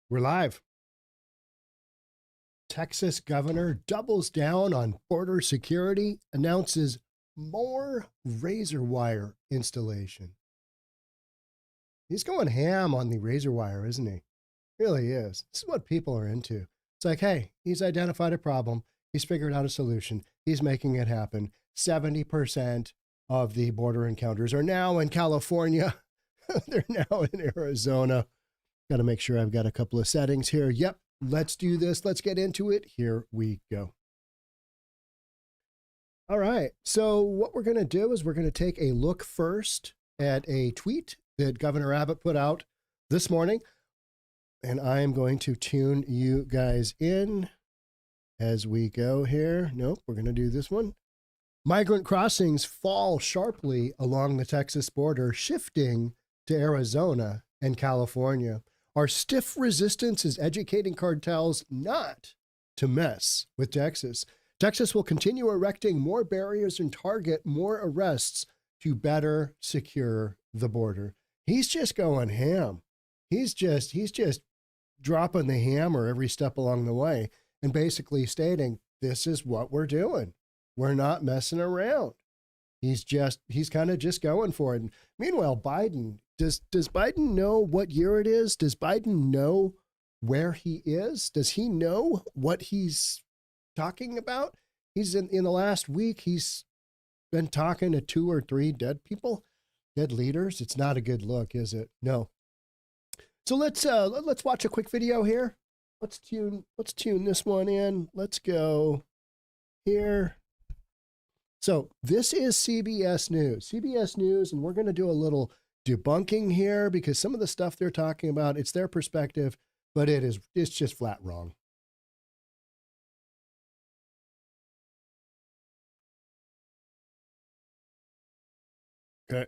We're live. Texas governor doubles down on border security, announces more razor wire installation. He's going ham on the razor wire, isn't he? Really is. This is what people are into. It's like, hey, he's identified a problem. He's figured out a solution. He's making it happen. 70% of the border encounters are now in California. They're now in Arizona. Got to make sure I've got a couple of settings here. Yep. Let's do this. Let's get into it. Here we go. All right. So what we're going to do is we're going to take a look first at a tweet that Governor Abbott put out this morning. And I am going to tune you guys in as we go here. Nope, we're going to do this one. Migrant crossings fall sharply along the Texas border, shifting to Arizona and California. Our stiff resistance is educating cartels not to mess with Texas. Texas will continue erecting more barriers and target more arrests to better secure the border. He's just going ham. He's just dropping the hammer every step along the way and basically stating, this is what we're doing. We're not messing around. He's kind of just going for it. And meanwhile, Biden, does Biden know what year it is? Does Biden know where he is? Does he know what he's talking about? He's in the last week, he's been talking to 2 or 3 dead people, dead leaders. It's not a good look, is it? No. So let's watch a quick video here. Let's tune this one in. Let's go here. So this is CBS News, and we're going to do a little debunking here because some of the stuff they're talking about, it's their perspective, but it's just flat wrong. Okay.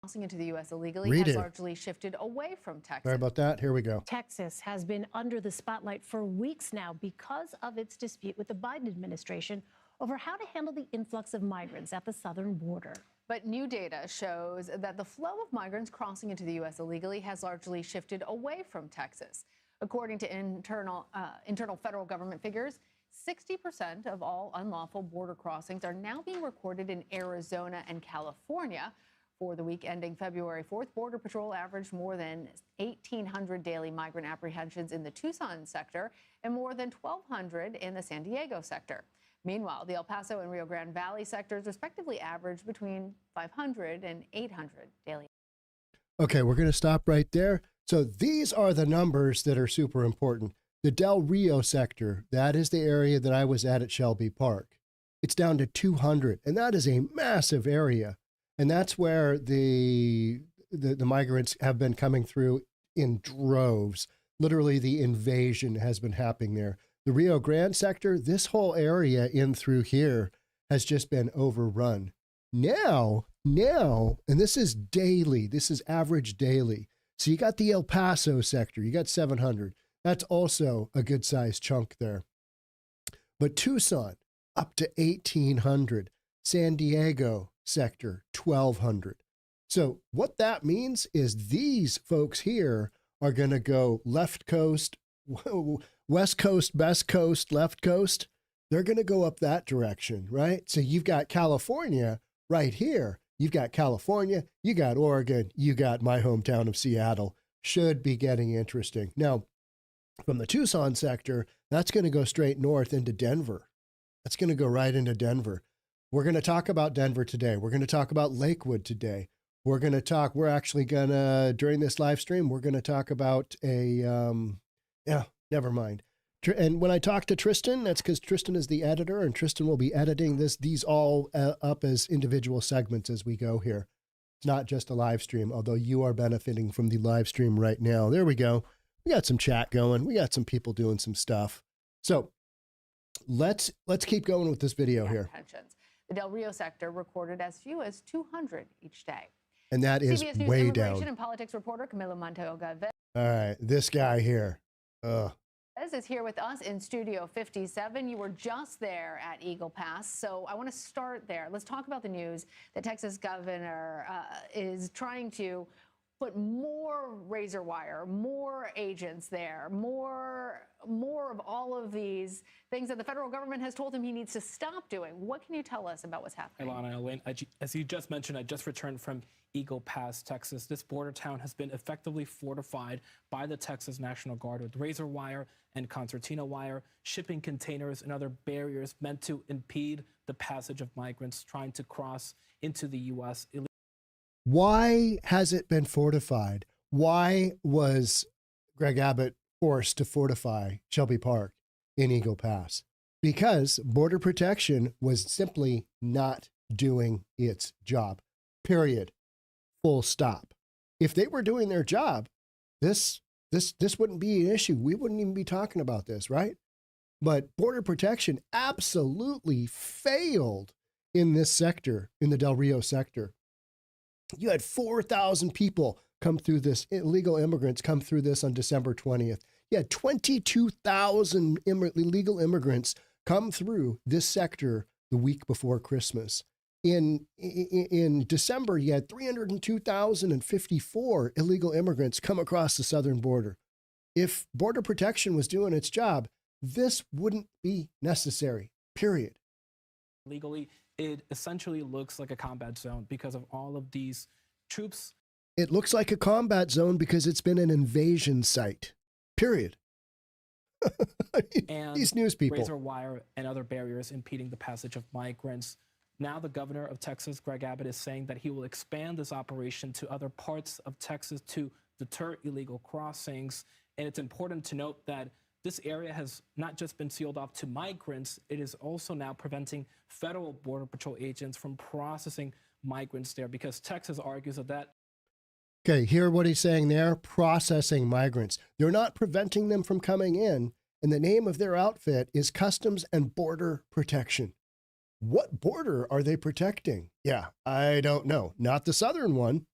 Crossing into the U.S. illegally has largely shifted away from Texas. Sorry about that. Here we go. Texas has been under the spotlight for weeks now because of its dispute with the Biden administration over how to handle the influx of migrants at the southern border. But new data shows that the flow of migrants crossing into the U.S. illegally has largely shifted away from Texas. According to internal federal government figures, 60% of all unlawful border crossings are now being recorded in Arizona and California. For the week ending February 4th, Border Patrol averaged more than 1,800 daily migrant apprehensions in the Tucson sector and more than 1,200 in the San Diego sector. Meanwhile, the El Paso and Rio Grande Valley sectors respectively averaged between 500 and 800 daily. Okay, we're going to stop right there. So these are the numbers that are super important. The Del Rio sector, that is the area that I was at Shelby Park. It's down to 200, and that is a massive area. And that's where the migrants have been coming through in droves. Literally, the invasion has been happening there. The Rio Grande sector, this whole area in through here has just been overrun. Now, and this is daily, this is average daily. So you got the El Paso sector, you got 700. That's also a good sized chunk there. But Tucson, up to 1,800. San Diego sector, 1,200. So what that means is these folks here are going to go left coast, west coast, best coast, left coast. They're going to go up that direction, right? So you've got California right here. You've got California, you got Oregon, you got my hometown of Seattle. Should be getting interesting. Now, from the Tucson sector, that's going to go straight north into Denver. That's going to go right into Denver. We're going to talk about Denver today. We're going to talk about Lakewood today. We're actually going to, during this live stream, we're going to talk about never mind. And when I talk to Tristan, that's because Tristan is the editor, and Tristan will be editing these all up as individual segments as we go here. It's not just a live stream, although you are benefiting from the live stream right now. There we go. We got some chat going. We got some people doing some stuff. So let's keep going with this video here. The Del Rio sector recorded as few as 200 each day. And that is CBS News way immigration down. And politics reporter Camilo Montoya Galvez. All right, this guy here. Is here with us in Studio 57. You were just there at Eagle Pass, so I want to start there. Let's talk about the news that Texas governor is trying to put more razor wire, more agents there, more of all of these things that the federal government has told him he needs to stop doing. What can you tell us about what's happening? Ilana, Elaine, as you just mentioned, I just returned from Eagle Pass, Texas. This border town has been effectively fortified by the Texas National Guard with razor wire and concertina wire, shipping containers and other barriers meant to impede the passage of migrants trying to cross into the U.S. Why has it been fortified? Why was Greg Abbott forced to fortify Shelby Park in Eagle Pass? Because Border Protection was simply not doing its job. Period. Full stop. If they were doing their job, this wouldn't be an issue. We wouldn't even be talking about this, right? But Border Protection absolutely failed in this sector, in the Del Rio sector. You had 4,000 people come through this, illegal immigrants come through this on December 20th. You had 22,000 illegal immigrants come through this sector the week before Christmas. In December, you had 302,054 illegal immigrants come across the southern border. If Border Protection was doing its job, this wouldn't be necessary, period. Legally, it essentially looks like a combat zone because of all of these troops. It looks like a combat zone because it's been an invasion site, period. I mean, And these news people. razor wire and other barriers impeding the passage of migrants. Now the governor of Texas, Greg Abbott, is saying that he will expand this operation to other parts of Texas to deter illegal crossings. And it's important to note that this area has not just been sealed off to migrants, it is also now preventing federal Border Patrol agents from processing migrants there because Texas argues that Okay, hear what he's saying there? Processing migrants. They're not preventing them from coming in, and the name of their outfit is Customs and Border Protection. What border are they protecting? Yeah, I don't know. Not the southern one.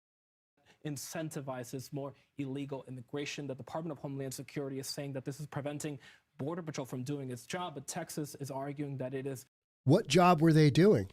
incentivizes more illegal immigration. The Department of Homeland Security is saying that this is preventing Border Patrol from doing its job, but Texas is arguing that it is. What job were they doing?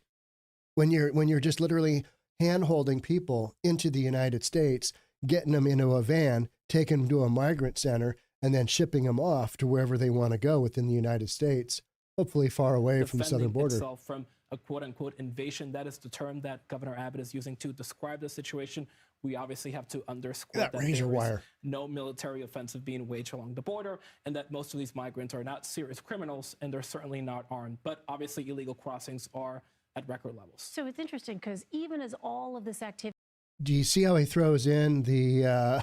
When you're just literally hand-holding people into the United States, getting them into a van, taking them to a migrant center, and then shipping them off to wherever they want to go within the United States, hopefully far away from the southern border. Itself from a quote-unquote invasion. That is the term that Governor Abbott is using to describe the situation. We obviously have to underscore That razor there is wire. no military offensive being waged along the border, and that most of these migrants are not serious criminals, and they're certainly not armed. But obviously, illegal crossings are at record levels. So it's interesting because even as all of this activity Do you see how he throws in the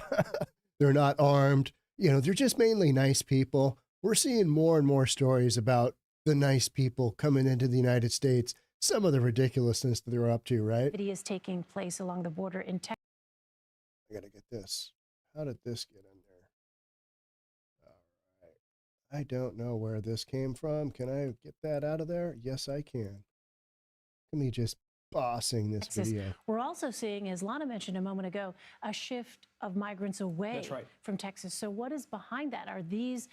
they're not armed? You know, they're just mainly nice people. We're seeing more and more stories about the nice people coming into the United States, some of the ridiculousness that they're up to, right? is taking place along the border in Texas. I got to get this. How did this get in there? All right. I don't know where this came from. Can I get that out of there? Yes, I can. Let me just bossing this Texas. video. We're also seeing, as Lana mentioned a moment ago, a shift of migrants away That's right. from Texas. So what is behind that? Are these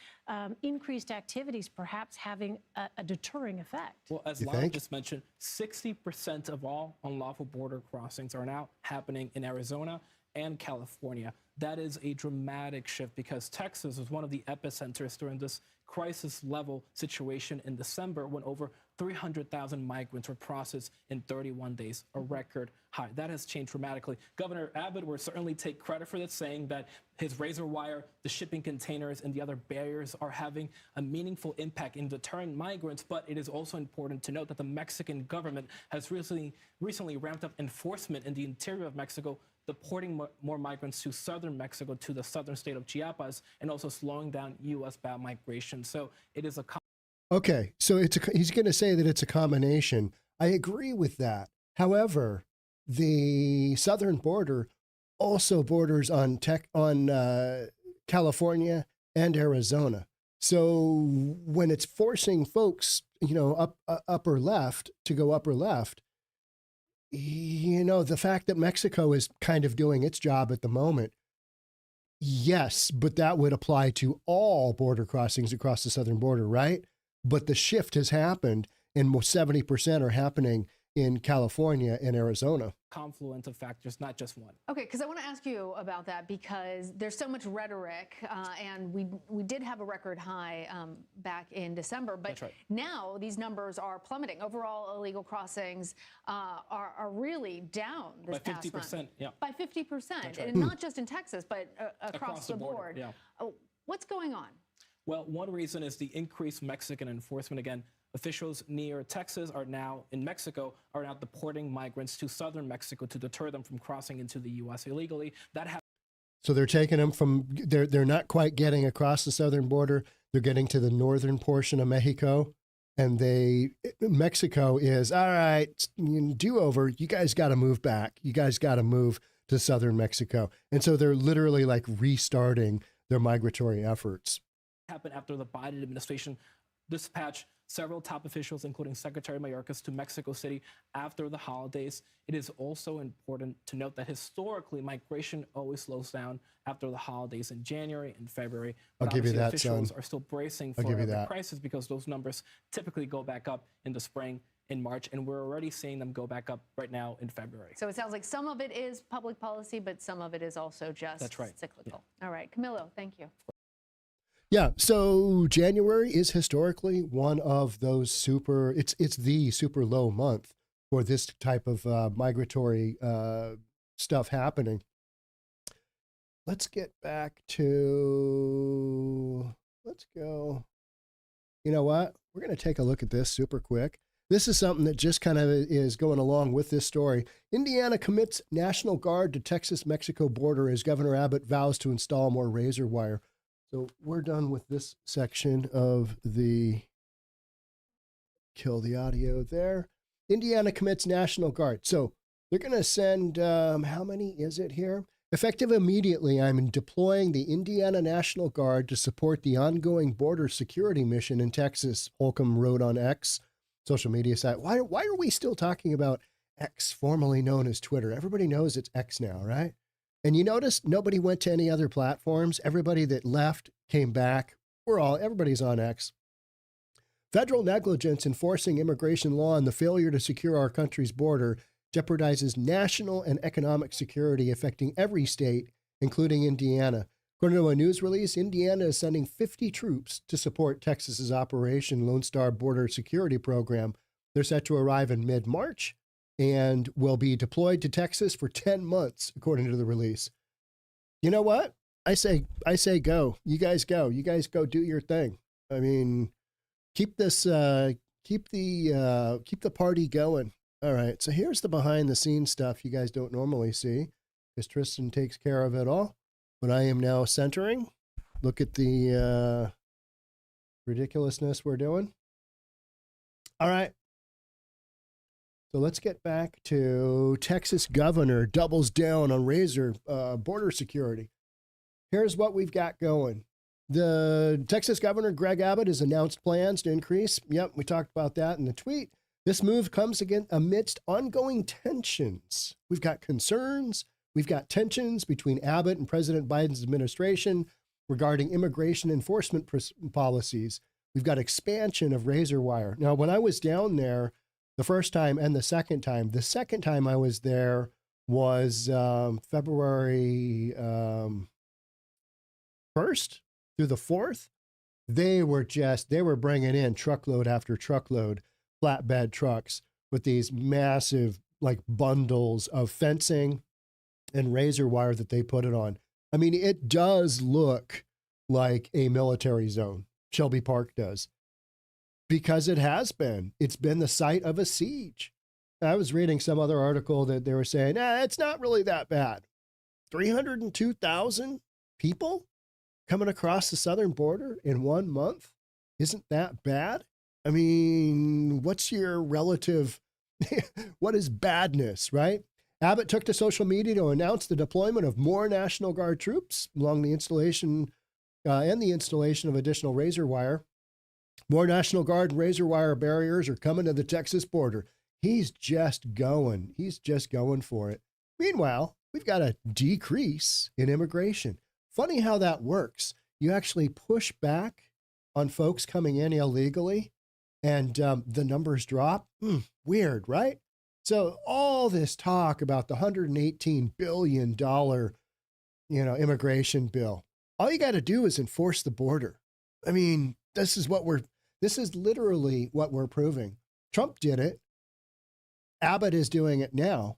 increased activities perhaps having a deterring effect? Well, as You Lana think? just mentioned, 60% of all unlawful border crossings are now happening in Arizona and California. That is a dramatic shift because Texas was one of the epicenters during this crisis level situation in December when over 300,000 migrants were processed in 31 days, a record high. That has changed dramatically. Governor Abbott will certainly take credit for this, saying that his razor wire, the shipping containers, and the other barriers are having a meaningful impact in deterring migrants. But it is also important to note that the Mexican government has recently ramped up enforcement in the interior of Mexico, deporting more migrants to southern Mexico, to the southern state of Chiapas, and also slowing down U.S.-bound migration. So it is a Okay, so he's going to say that it's a combination. I agree with that. However, the southern border also borders on California and Arizona. So when it's forcing folks, you know, upper left to go upper left, you know, the fact that Mexico is kind of doing its job at the moment, yes, but that would apply to all border crossings across the southern border, right? But the shift has happened, and 70% are happening in California and Arizona. Confluence of factors, not just one. Okay, because I want to ask you about that because there's so much rhetoric, and we did have a record high back in December, but That's right. now these numbers are plummeting. Overall, illegal crossings are really down this By past 50%, month. yeah. By 50%, right. and not just in Texas, but across the board. Yeah. Oh, what's going on? Well, one reason is the increased Mexican enforcement. Again, officials near Texas in Mexico are now deporting migrants to southern Mexico to deter them from crossing into the U.S. illegally. So they're taking them from, they're not quite getting across the southern border. They're getting to the northern portion of Mexico. And Mexico is, all right, do over. You guys got to move back. You guys got to move to southern Mexico. And so they're literally like restarting their migratory efforts. Happened after the Biden administration dispatched several top officials, including Secretary Mayorkas, to Mexico City after the holidays. It is also important to note that historically, migration always slows down after the holidays in January and February. I'll give you that, officials son. are still bracing for the crisis because those numbers typically go back up in the spring, in March, and we're already seeing them go back up right now in February. So it sounds like some of it is public policy, but some of it is also just cyclical. Yeah. All right, Camilo, thank you. Yeah, so January is historically one of those it's the super low month for this type of migratory stuff happening. Let's get back to, let's go. You know what? We're going to take a look at this super quick. This is something that just kind of is going along with this story. Indiana commits National Guard to Texas-Mexico border as Governor Abbott vows to install more razor wire. So we're done with this section of the, kill the audio there. Indiana commits National Guard. So they're going to send, how many is it here? Effective immediately, I'm deploying the Indiana National Guard to support the ongoing border security mission in Texas, Holcomb wrote on X, social media site. Why are we still talking about X, formerly known as Twitter? Everybody knows it's X now, right? And you notice nobody went to any other platforms. Everybody that left came back. Everybody's on X. Federal negligence enforcing immigration law and the failure to secure our country's border jeopardizes national and economic security affecting every state, including Indiana. According to a news release, Indiana is sending 50 troops to support Texas's Operation Lone Star Border Security Program. They're set to arrive in mid-March and will be deployed to Texas for 10 months, according to the release. You know what? I say go. You guys go. You guys go do your thing. I mean, keep the party going. All right. So here's the behind the scenes stuff you guys don't normally see, because Tristan takes care of it all. But I am now centering. Look at the ridiculousness we're doing. All right. So let's get back to Texas governor doubles down on razor border security. Here's what we've got going. The Texas governor, Greg Abbott, has announced plans to increase. Yep, we talked about that in the tweet. This move comes again amidst ongoing tensions. We've got concerns. We've got tensions between Abbott and President Biden's administration regarding immigration enforcement policies. We've got expansion of razor wire. Now, when I was down there, the first time and the second time I was there was February 1st through the 4th. They were bringing in truckload after truckload, flatbed trucks with these massive like bundles of fencing and razor wire that they put it on. I mean, it does look like a military zone. Shelby Park does. Because it's been the site of a siege. I was reading some other article that they were saying, it's not really that bad. 302,000 people coming across the southern border in 1 month. Isn't that bad? I mean, what's your relative, what is badness, right? Abbott took to social media to announce the deployment of more National Guard troops along the installation of additional razor wire. More National Guard razor wire barriers are coming to the Texas border. He's just going for it. Meanwhile, we've got a decrease in immigration. Funny how that works. You actually push back on folks coming in illegally and the numbers drop. Weird, right? So all this talk about the $118 billion, immigration bill, all you got to do is enforce the border. I mean, this is literally what we're proving. Trump did it. Abbott is doing it now.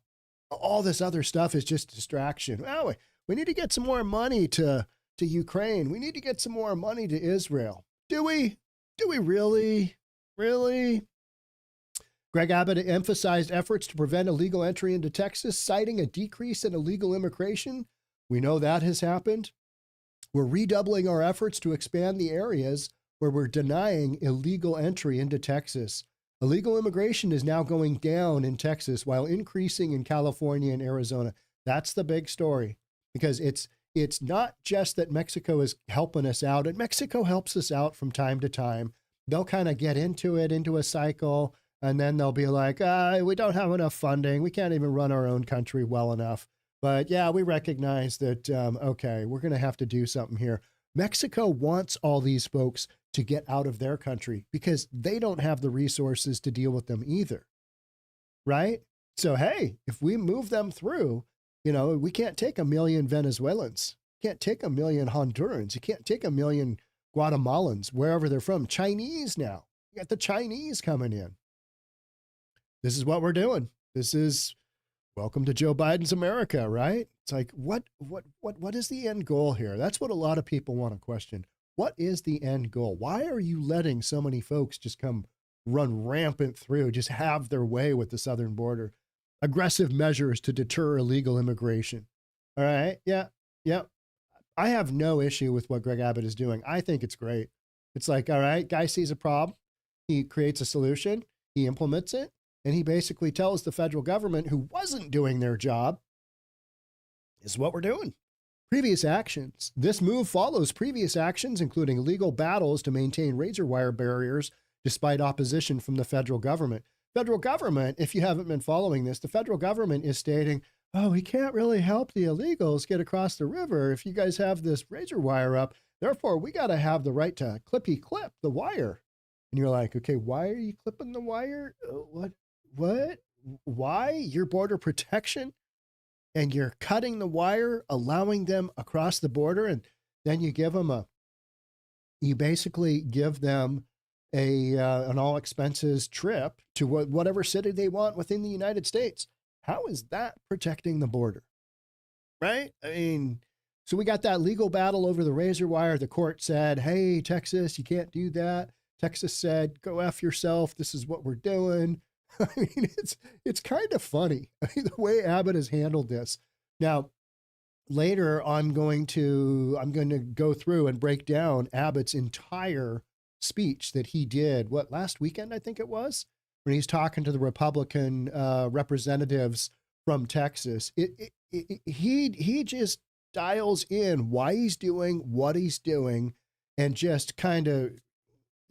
All this other stuff is just distraction. Oh, we need to get some more money to Ukraine. We need to get some more money to Israel. Do we? Do we really? Really? Greg Abbott emphasized efforts to prevent illegal entry into Texas, citing a decrease in illegal immigration. We know that has happened. We're redoubling our efforts to expand the areas where we're denying illegal entry into Texas. Illegal immigration is now going down in Texas while increasing in California and Arizona. That's the big story, because it's not just that Mexico is helping us out, and Mexico helps us out from time to time. They'll kind of get into a cycle, and then they'll be like, we don't have enough funding. We can't even run our own country well enough. But yeah, we recognize that, okay, we're going to have to do something here. Mexico wants all these folks to get out of their country because they don't have the resources to deal with them either, right? So, hey, if we move them through, we can't take 1 million Venezuelans. Can't take 1 million Hondurans. You can't take 1 million Guatemalans, wherever they're from. Chinese now. You got the Chinese coming in. This is what we're doing. This is welcome to Joe Biden's America, right? It's like, what is the end goal here? That's what a lot of people want to question. What is the end goal? Why are you letting so many folks just come run rampant through, just have their way with the southern border? Aggressive measures to deter illegal immigration. All right. Yeah. I have no issue with what Greg Abbott is doing. I think it's great. It's like, all right, guy sees a problem. He creates a solution. He implements it. And he basically tells the federal government, who wasn't doing their job, this is what we're doing. Previous actions. This move follows previous actions, including legal battles to maintain razor wire barriers despite opposition from the federal government. Federal government, if you haven't been following this, the federal government is stating, oh, we can't really help the illegals get across the river if you guys have this razor wire up. Therefore, we got to have the right to clip the wire. And you're like, okay, why are you clipping the wire? What? Why? Your border protection? And you're cutting the wire, allowing them across the border, and then you basically give them an all expenses trip to whatever city they want within the United States. How is that protecting the border? Right? I mean, so we got that legal battle over the razor wire. The court said, hey, Texas, you can't do that. Texas said, go F yourself. This is what we're doing. I mean, it's kind of funny the way Abbott has handled this. Now, later, I'm going to go through and break down Abbott's entire speech that he did, last weekend, I think it was, when he's talking to the Republican representatives from Texas. He just dials in why he's doing what he's doing, and just kind of,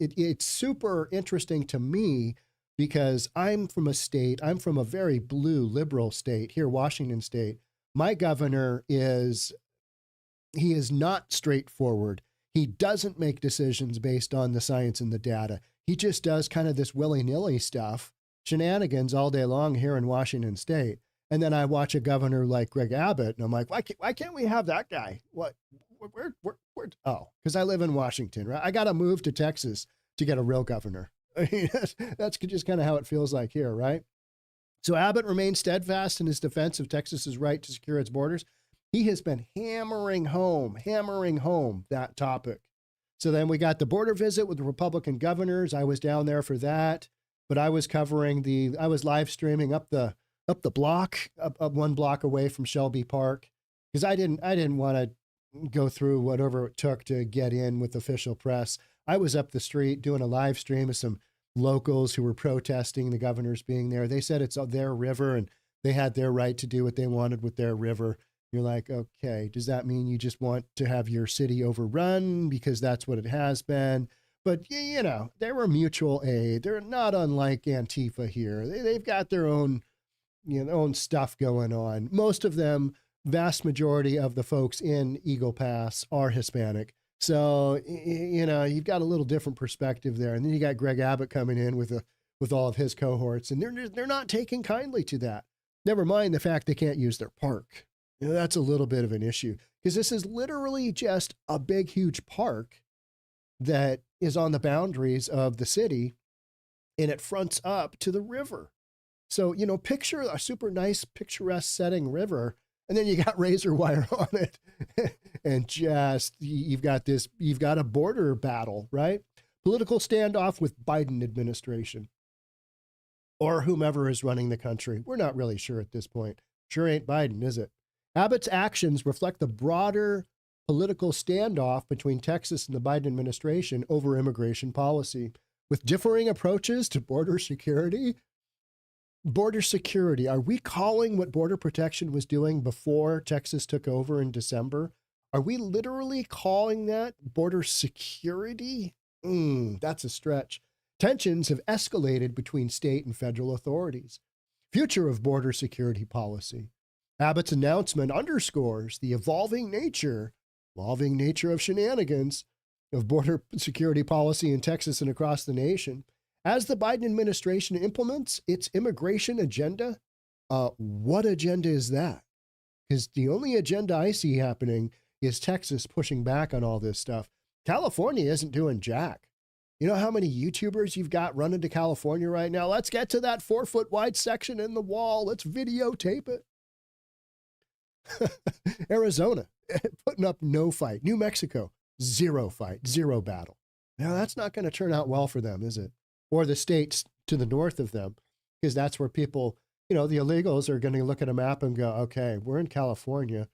it's super interesting to me, because I'm from a very blue liberal state here, Washington State. My governor is not straightforward. He doesn't make decisions based on the science and the data. He just does kind of this willy-nilly stuff, shenanigans all day long here in Washington State. And then I watch a governor like Greg Abbott, and I'm like, why can't we have that guy? What? Where? Oh, because I live in Washington, right? I got to move to Texas to get a real governor. I mean, that's just kind of how it feels like here, right? So Abbott remains steadfast in his defense of Texas's right to secure its borders. He has been hammering home that topic. So then we got the border visit with the Republican governors. I was down there for that, but I was live streaming up the block, up 1 block away from Shelby Park, because I didn't want to go through whatever it took to get in with official press. I was up the street doing a live stream of some locals who were protesting the governors being there. They said it's their river and they had their right to do what they wanted with their river. You're like, okay, does that mean you just want to have your city overrun because that's what it has been? But, they were mutual aid. They're not unlike Antifa here. They've got their own, own stuff going on. Most of them, vast majority of the folks in Eagle Pass are Hispanic. So, you've got a little different perspective there. And then you got Greg Abbott coming in with with all of his cohorts, and they're not taking kindly to that. Never mind the fact they can't use their park. That's a little bit of an issue because this is literally just a big, huge park that is on the boundaries of the city, and it fronts up to the river. So, picture a super nice, picturesque setting river, and then you got razor wire on it. And just, you've got a border battle, right? Political standoff with Biden administration or whomever is running the country. We're not really sure at this point. Sure ain't Biden, is it? Abbott's actions reflect the broader political standoff between Texas and the Biden administration over immigration policy. With differing approaches to border security, are we calling what Border Protection was doing before Texas took over in December? Are we literally calling that border security? That's a stretch. Tensions have escalated between state and federal authorities. Future of border security policy. Abbott's announcement underscores the evolving nature of shenanigans of border security policy in Texas and across the nation. As the Biden administration implements its immigration agenda, what agenda is that? Because the only agenda I see happening is Texas pushing back on all this stuff. California isn't doing jack. You know how many YouTubers you've got running to California right now? Let's get to that 4-foot wide section in the wall. Let's videotape it. Arizona, putting up no fight. New Mexico, 0 fight, 0 battle. Now, that's not going to turn out well for them, is it? Or the states to the north of them, because that's where people, the illegals are going to look at a map and go, okay, we're in California.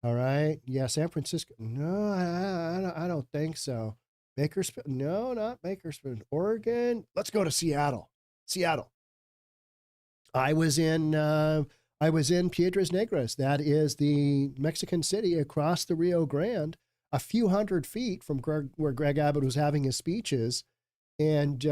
All right. Yeah, San Francisco. No, I don't think so. Bakersfield. No, not Bakersfield. Oregon. Let's go to Seattle. I was in Piedras Negras. That is the Mexican city across the Rio Grande, a few hundred feet from where Greg Abbott was having his speeches. And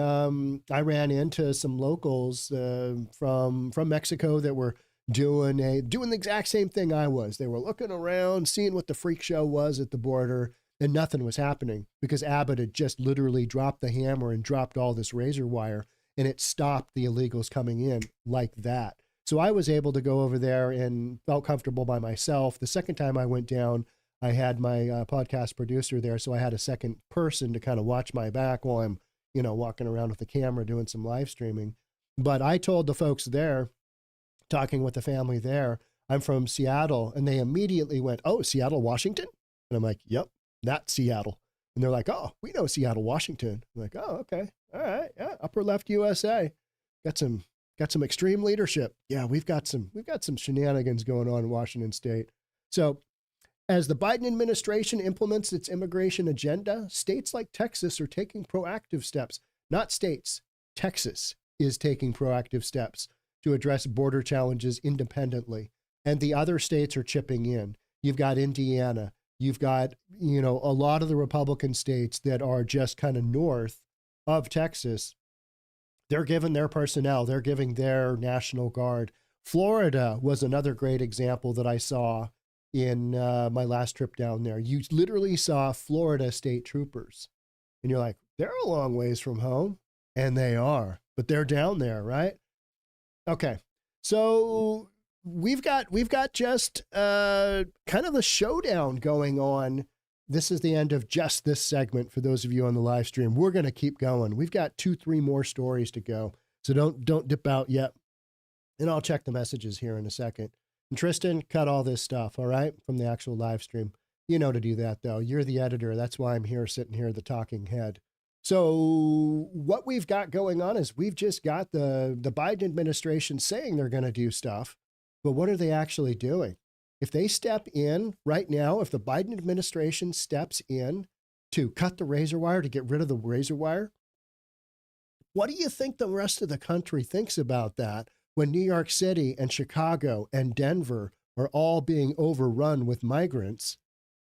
I ran into some locals from Mexico that were doing the exact same thing I was. They were looking around, seeing what the freak show was at the border, and nothing was happening because Abbott had just literally dropped the hammer and dropped all this razor wire, and it stopped the illegals coming in like that. So I was able to go over there and felt comfortable by myself. The second time I went down, I had my podcast producer there, so I had a second person to kind of watch my back while I'm walking around with the camera doing some live streaming. But I told the folks there, talking with the family there, I'm from Seattle. And they immediately went, oh, Seattle, Washington? And I'm like, yep, that's Seattle. And they're like, oh, we know Seattle, Washington. I'm like, oh, okay. All right. Yeah. Upper left USA. Got some extreme leadership. Yeah, we've got some shenanigans going on in Washington State. So as the Biden administration implements its immigration agenda, states like Texas are taking proactive steps. Not states. Texas is taking proactive steps to address border challenges independently. And the other states are chipping in. You've got Indiana. You've got, a lot of the Republican states that are just kind of north of Texas. They're giving their personnel. They're giving their National Guard. Florida was another great example that I saw in my last trip down there. You literally saw Florida state troopers. And you're like, they're a long ways from home. And they are. But they're down there, right? Okay. So we've got just kind of a showdown going on. This is the end of just this segment for those of you on the live stream. We're going to keep going. We've got 2-3 more stories to go. So don't dip out yet. And I'll check the messages here in a second. And Tristan, cut all this stuff, all right, from the actual live stream. You know to do that, though. You're the editor. That's why I'm here, sitting here, the talking head. So what we've got going on is we've just got the Biden administration saying they're going to do stuff, but what are they actually doing? If they step in right now, if the Biden administration steps in to cut the razor wire, to get rid of the razor wire, what do you think the rest of the country thinks about that when New York City and Chicago and Denver are all being overrun with migrants?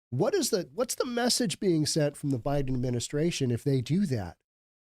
What's the message being sent from the Biden administration if they do that?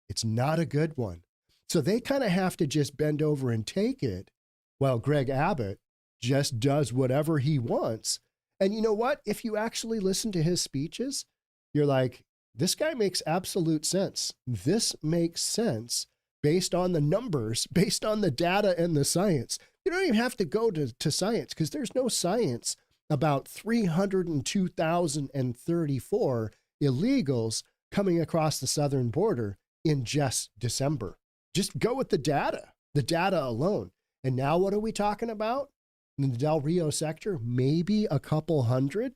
It's not a good one. So they kind of have to just bend over and take it while Greg Abbott just does whatever he wants. And you know what? If you actually listen to his speeches, you're like, this guy makes absolute sense. This makes sense based on the numbers, based on the data and the science. You don't even have to go to science because there's no science about 302,034 illegals coming across the southern border in just December. Just go with the data alone. And now what are we talking about? In the Del Rio sector, maybe a couple hundred.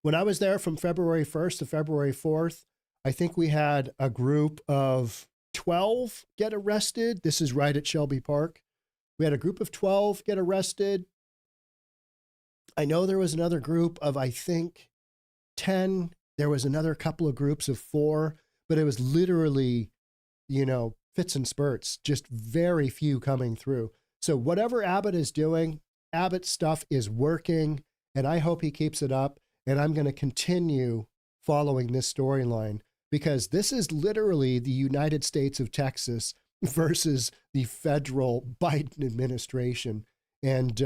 When I was there from February 1st to February 4th, I think we had a group of 12 get arrested. This is right at Shelby Park. We had a group of 12 get arrested. I know there was another group of, I think, 10. There was another couple of groups of 4, but it was literally, fits and spurts, just very few coming through. So whatever Abbott is doing, Abbott's stuff is working, and I hope he keeps it up. And I'm going to continue following this storyline because this is literally the United States of Texas versus the federal Biden administration. And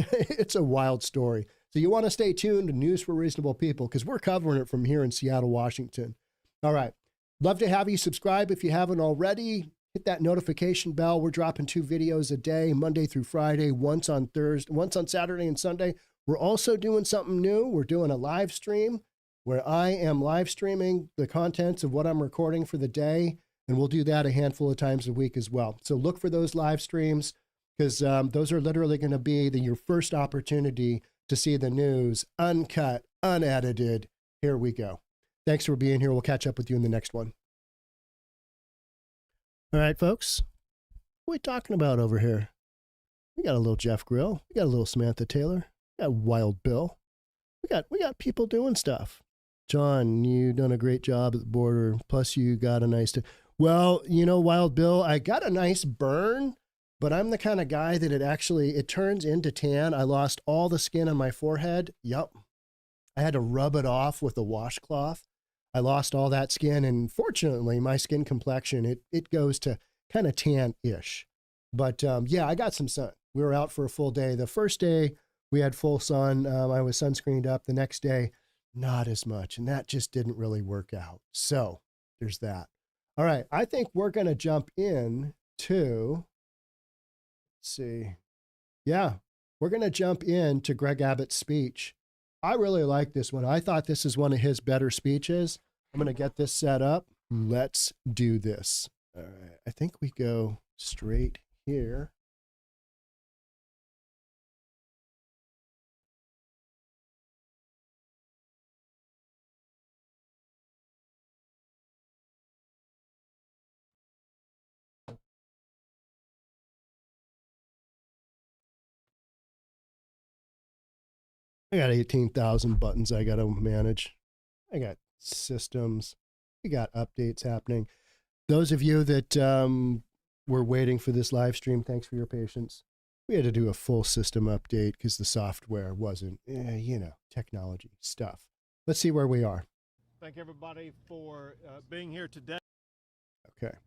it's a wild story. So you want to stay tuned to News for Reasonable People because we're covering it from here in Seattle, Washington. All right. Love to have you subscribe if you haven't already. Hit that notification bell. We're dropping 2 videos a day, Monday through Friday, once on Saturday and Sunday. We're also doing something new. We're doing a live stream where I am live streaming the contents of what I'm recording for the day. And we'll do that a handful of times a week as well. So look for those live streams because those are literally going to be your first opportunity to see the news uncut, unedited. Here we go. Thanks for being here. We'll catch up with you in the next one. All right, folks. What are we talking about over here? We got a little Jeff Grill. We got a little Samantha Taylor. We got Wild Bill. We got people doing stuff. John, you done a great job at the border. Plus, you got a nice. Well, Wild Bill, I got a nice burn, but I'm the kind of guy that it turns into tan. I lost all the skin on my forehead. Yup. I had to rub it off with a washcloth. I lost all that skin, and fortunately, my skin complexion, it goes to kind of tan-ish. But yeah, I got some sun. We were out for a full day. The first day, we had full sun. I was sunscreened up. The next day, not as much, and that just didn't really work out. So there's that. All right, I think we're going to jump in to, let's see. Yeah, we're going to jump into Greg Abbott's speech. I really like this one. I thought this is one of his better speeches. I'm going to get this set up. Let's do this. All right. I think we go straight here. I got 18,000 buttons I got to manage. I got systems. We got updates happening. Those of you that were waiting for this live stream, thanks for your patience. We had to do a full system update because the software wasn't, technology stuff. Let's see where we are. Thank everybody for being here today. Okay.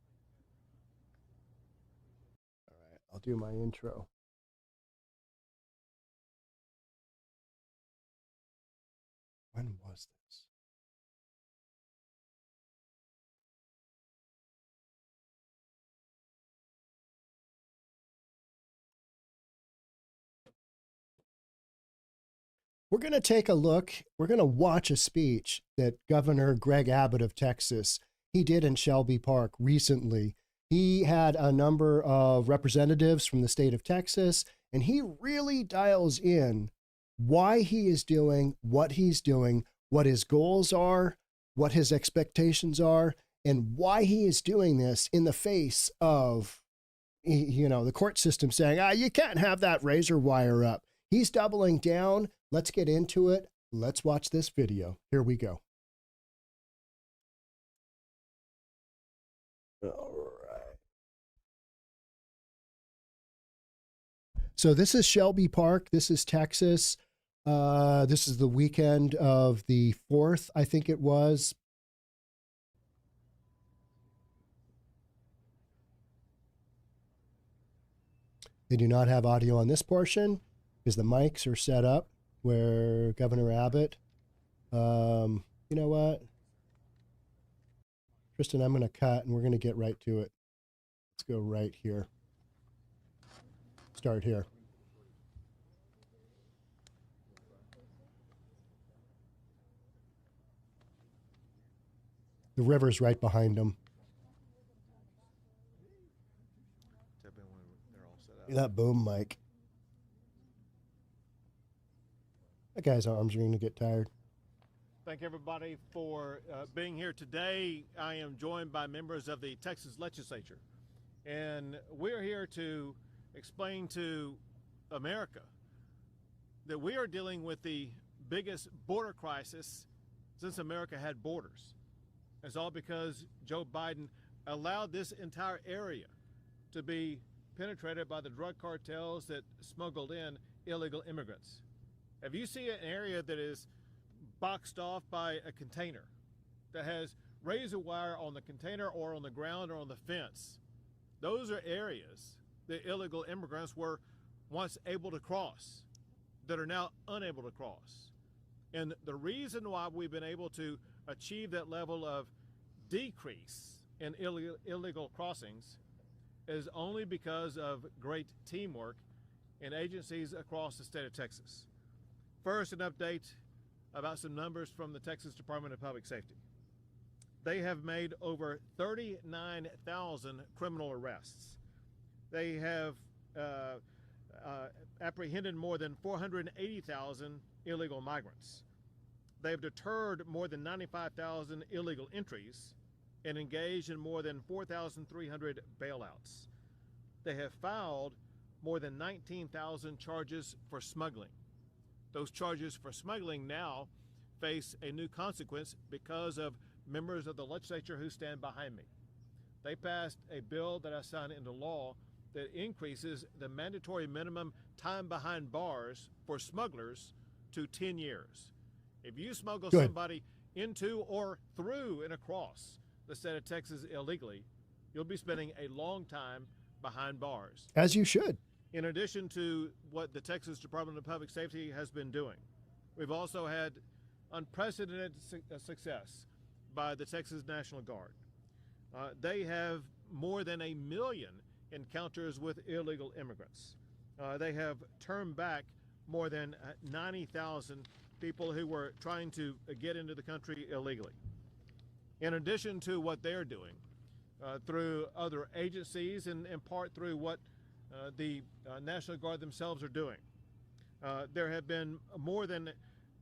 All right, I'll do my intro. When was this? We're going to take a look. We're going to watch a speech that Governor Greg Abbott of Texas, he did in Shelby Park recently. He had a number of representatives from the state of Texas, and he really dials in why he is doing what he's doing, what his goals are, what his expectations are, and why he is doing this in the face of, the court system saying, you can't have that razor wire up. He's doubling down. Let's get into it. Let's watch this video. Here we go. All right. So this is Shelby Park. This is Texas. This is the weekend of the 4th, I think it was. They do not have audio on this portion because the mics are set up where Governor Abbott, you know what? Tristan, I'm going to cut and we're going to get right to it. Let's go right here. Start here. The river's right behind them. That boom mic. That guy's arms are going to get tired. Thank everybody for being here today. I am joined by members of the Texas legislature, and we're here to explain to America that we are dealing with the biggest border crisis since America had borders. It's all because Joe Biden allowed this entire area to be penetrated by the drug cartels that smuggled in illegal immigrants. If you see an area that is boxed off by a container that has razor wire on the container or on the ground or on the fence, those are areas that illegal immigrants were once able to cross that are now unable to cross. And the reason why we've been able to achieve that level of decrease in illegal crossings is only because of great teamwork in agencies across the state of Texas. First, an update about some numbers from the Texas Department of Public Safety. They have made over 39,000 criminal arrests. They have apprehended more than 480,000 illegal migrants. They've deterred more than 95,000 illegal entries and engaged in more than 4,300 bailouts. They have filed more than 19,000 charges for smuggling. Those charges for smuggling now face a new consequence because of members of the legislature who stand behind me. They passed a bill that I signed into law that increases the mandatory minimum time behind bars for smugglers to 10 years. If you smuggle somebody into or through and across the state of Texas illegally, you'll be spending a long time behind bars. As you should. In addition to what the Texas Department of Public Safety has been doing, we've also had unprecedented success by the Texas National Guard. They have more than 1 million encounters with illegal immigrants. They have turned back more than 90,000 people who were trying to get into the country illegally. In addition to what they're doing through other agencies and in part through what the National Guard themselves are doing, there have been more than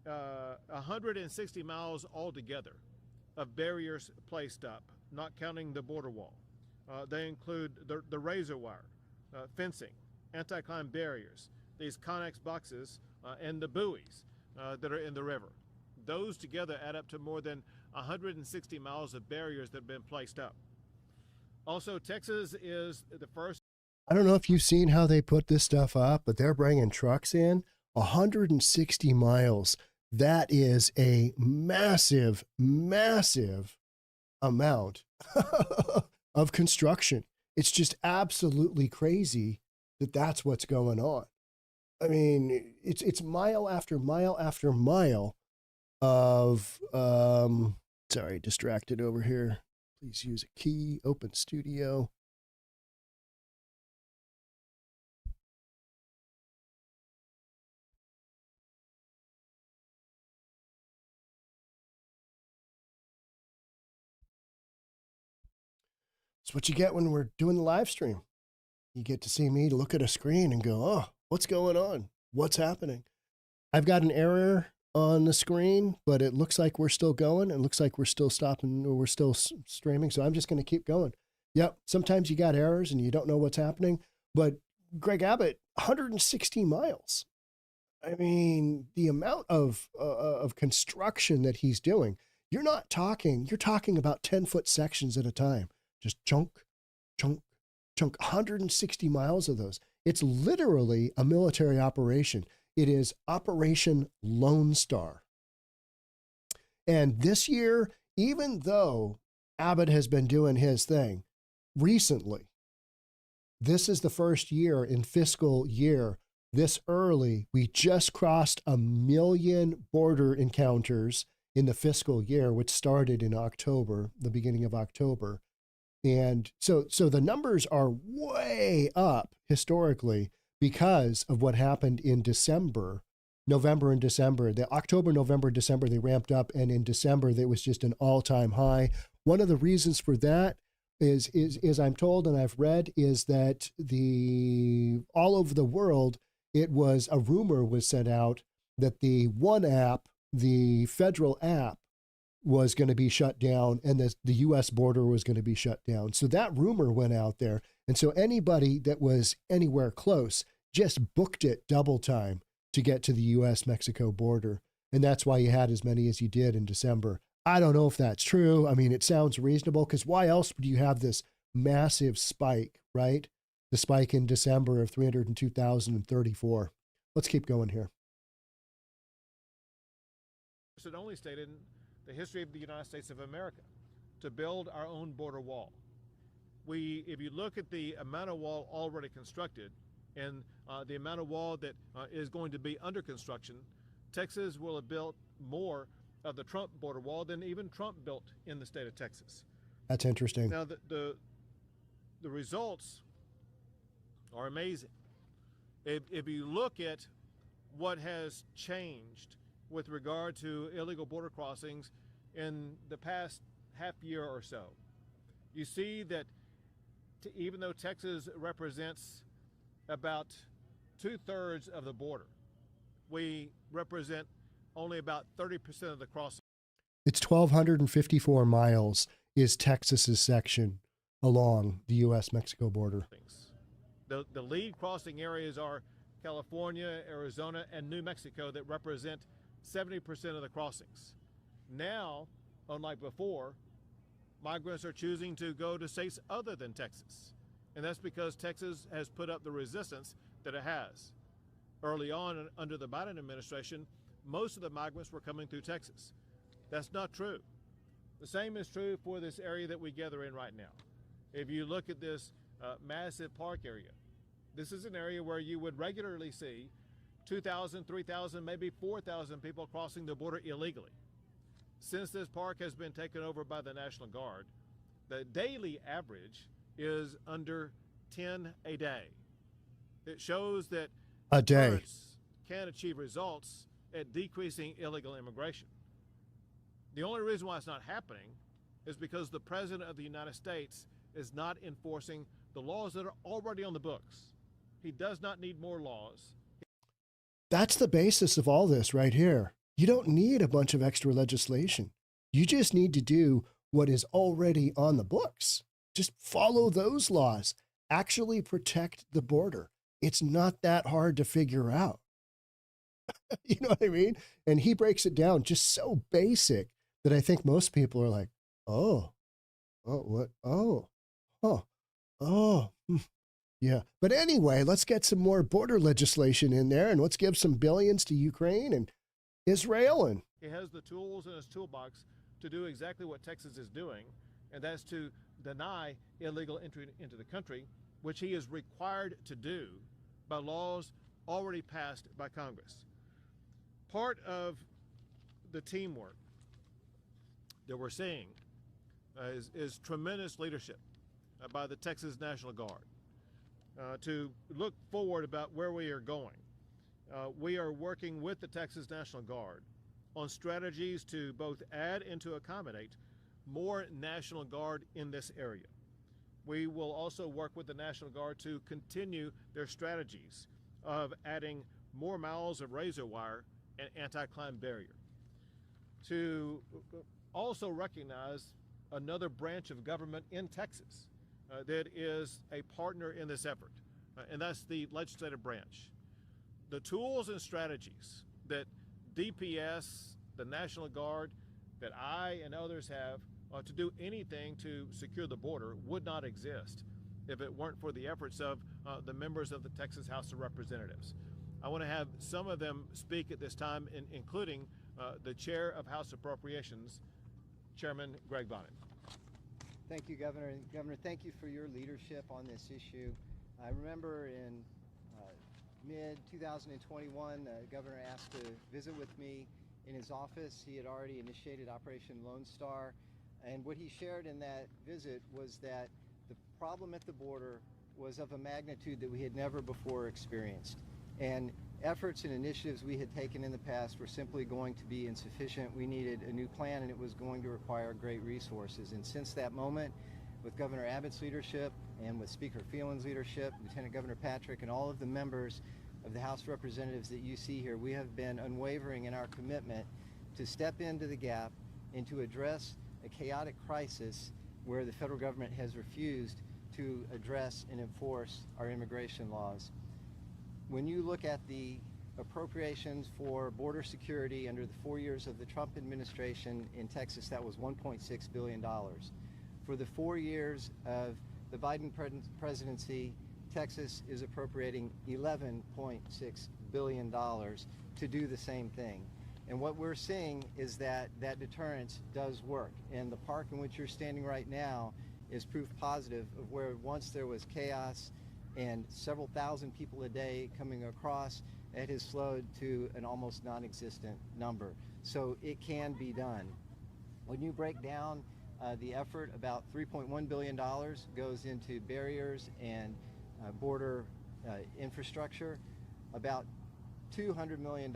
160 miles altogether of barriers placed up, not counting the border wall. They include the razor wire, fencing, anti-climb barriers, these Connex boxes, and the buoys that are in the river. Those together add up to more than 160 miles of barriers that have been placed up. Also, Texas is the first. I don't know if you've seen how they put this stuff up, but they're bringing trucks in 160 miles. That is a massive, massive amount of construction. It's just absolutely crazy that that's what's going on. I mean, it's mile after mile after mile of, sorry, distracted over here. Please use a key, open studio. It's what you get when we're doing the live stream. You get to see me to look at a screen and go, oh, what's going on? What's happening? I've got an error on the screen, but it looks like we're still going. It looks like we're still stopping or we're still streaming. So I'm just going to keep going. Yep. Sometimes you got errors and you don't know what's happening. But Greg Abbott, 160 miles. I mean, the amount of construction that he's doing, you're talking about 10-foot sections at a time. Just chunk, chunk, chunk, 160 miles of those. It's literally a military operation. It is Operation Lone Star. And this year, even though Abbott has been doing his thing recently, this is the first year in fiscal year this early. We just crossed 1 million border encounters in the fiscal year, which started in October, the beginning of October. And so the numbers are way up historically because of what happened in December, November and December. The October, November, December, they ramped up, and in December there was just an all-time high. One of the reasons for that is I'm told and I've read is that all over the world, it was a rumor was sent out that the one app, the federal app, was going to be shut down, and the U.S. border was going to be shut down. So that rumor went out there. And so anybody that was anywhere close just booked it double time to get to the U.S.-Mexico border. And that's why you had as many as you did in December. I don't know if that's true. I mean, it sounds reasonable, because why else would you have this massive spike, right? The spike in December of 302,034. Let's keep going here. It only stated in the history of the United States of America to build our own border wall. If you look at the amount of wall already constructed and the amount of wall that is going to be under construction, Texas will have built more of the Trump border wall than even Trump built in the state of Texas. That's interesting. Now, the results are amazing. If you look at what has changed with regard to illegal border crossings in the past half year or so, you see that even though Texas represents about 2/3 of the border, we represent only about 30% of the crossing. It's 1,254 miles is Texas's section along the U.S.-Mexico border. The lead crossing areas are California, Arizona, and New Mexico that represent 70% of the crossings. Now, unlike before, migrants are choosing to go to states other than Texas. And that's because Texas has put up the resistance that it has. Early on, under the Biden administration, most of the migrants were coming through Texas. That's not true. The same is true for this area that we gather in right now. If you look at this massive park area, this is an area where you would regularly see 2,000, 3,000, maybe 4,000 people crossing the border illegally. Since this park has been taken over by the National Guard, the daily average is under 10 a day. It shows that a day can achieve results at decreasing illegal immigration. The only reason why it's not happening is because the President of the United States is not enforcing the laws that are already on the books. He does not need more laws. That's the basis of all this right here. You don't need a bunch of extra legislation. You just need to do what is already on the books. Just follow those laws. Actually protect the border. It's not that hard to figure out. You know what I mean? And he breaks it down just so basic that I think most people are like, yeah. But anyway, let's get some more border legislation in there, and let's give some billions to Ukraine and Israel. And he has the tools in his toolbox to do exactly what Texas is doing, and that's to deny illegal entry into the country, which he is required to do by laws already passed by Congress. Part of the teamwork that we're seeing is tremendous leadership by the Texas National Guard to look forward about where we are going. We are working with the Texas National Guard on strategies to both add and to accommodate more National Guard in this area. We will also work with the National Guard to continue their strategies of adding more miles of razor wire and anti-climb barrier. To also recognize another branch of government in Texas that is a partner in this effort, and that's the legislative branch. The tools and strategies that DPS, the National Guard, that I and others have to do anything to secure the border would not exist if it weren't for the efforts of the members of the Texas House of Representatives. I want to have some of them speak at this time, including the Chair of House Appropriations, Chairman Greg Bonnet. Thank you, Governor. Governor, thank you for your leadership on this issue. I remember in mid-2021, the governor asked to visit with me in his office. He had already initiated Operation Lone Star, And what he shared in that visit was that the problem at the border was of a magnitude that we had never before experienced. And efforts and initiatives we had taken in the past were simply going to be insufficient. We needed a new plan, and it was going to require great resources. And since that moment, with Governor Abbott's leadership and with Speaker Phelan's leadership, Lieutenant Governor Patrick, and all of the members of the House of Representatives that you see here, we have been unwavering in our commitment to step into the gap and to address a chaotic crisis where the federal government has refused to address and enforce our immigration laws. When you look at the appropriations for border security under the 4 years of the Trump administration in Texas, that was $1.6 billion. For the 4 years of the Biden presidency, Texas is appropriating $11.6 billion to do the same thing. And what we're seeing is that that deterrence does work. And the park in which you're standing right now is proof positive of where once there was chaos and several thousand people a day coming across, it has slowed to an almost non-existent number. So it can be done. When you break down the effort, about $3.1 billion goes into barriers and border infrastructure. About $200 million,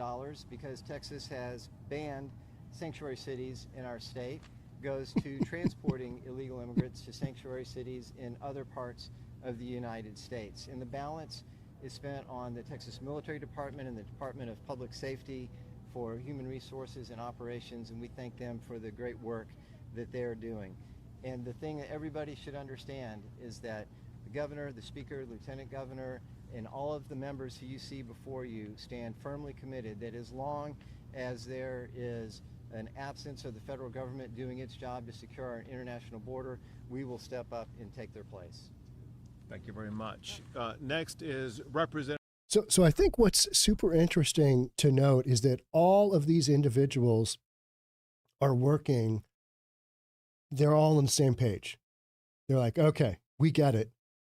because Texas has banned sanctuary cities in our state, goes to transporting illegal immigrants to sanctuary cities in other parts of the United States. And the balance is spent on the Texas Military Department and the Department of Public Safety for human resources and operations, and we thank them for the great work that they're doing. And the thing that everybody should understand is that the governor, the speaker, lieutenant governor, and all of the members who you see before you stand firmly committed that as long as there is an absence of the federal government doing its job to secure our international border, we will step up and take their place. Thank you very much. Next is Representative. So I think what's super interesting to note is that all of these individuals are working, they're all on the same page. They're like, okay, we get it.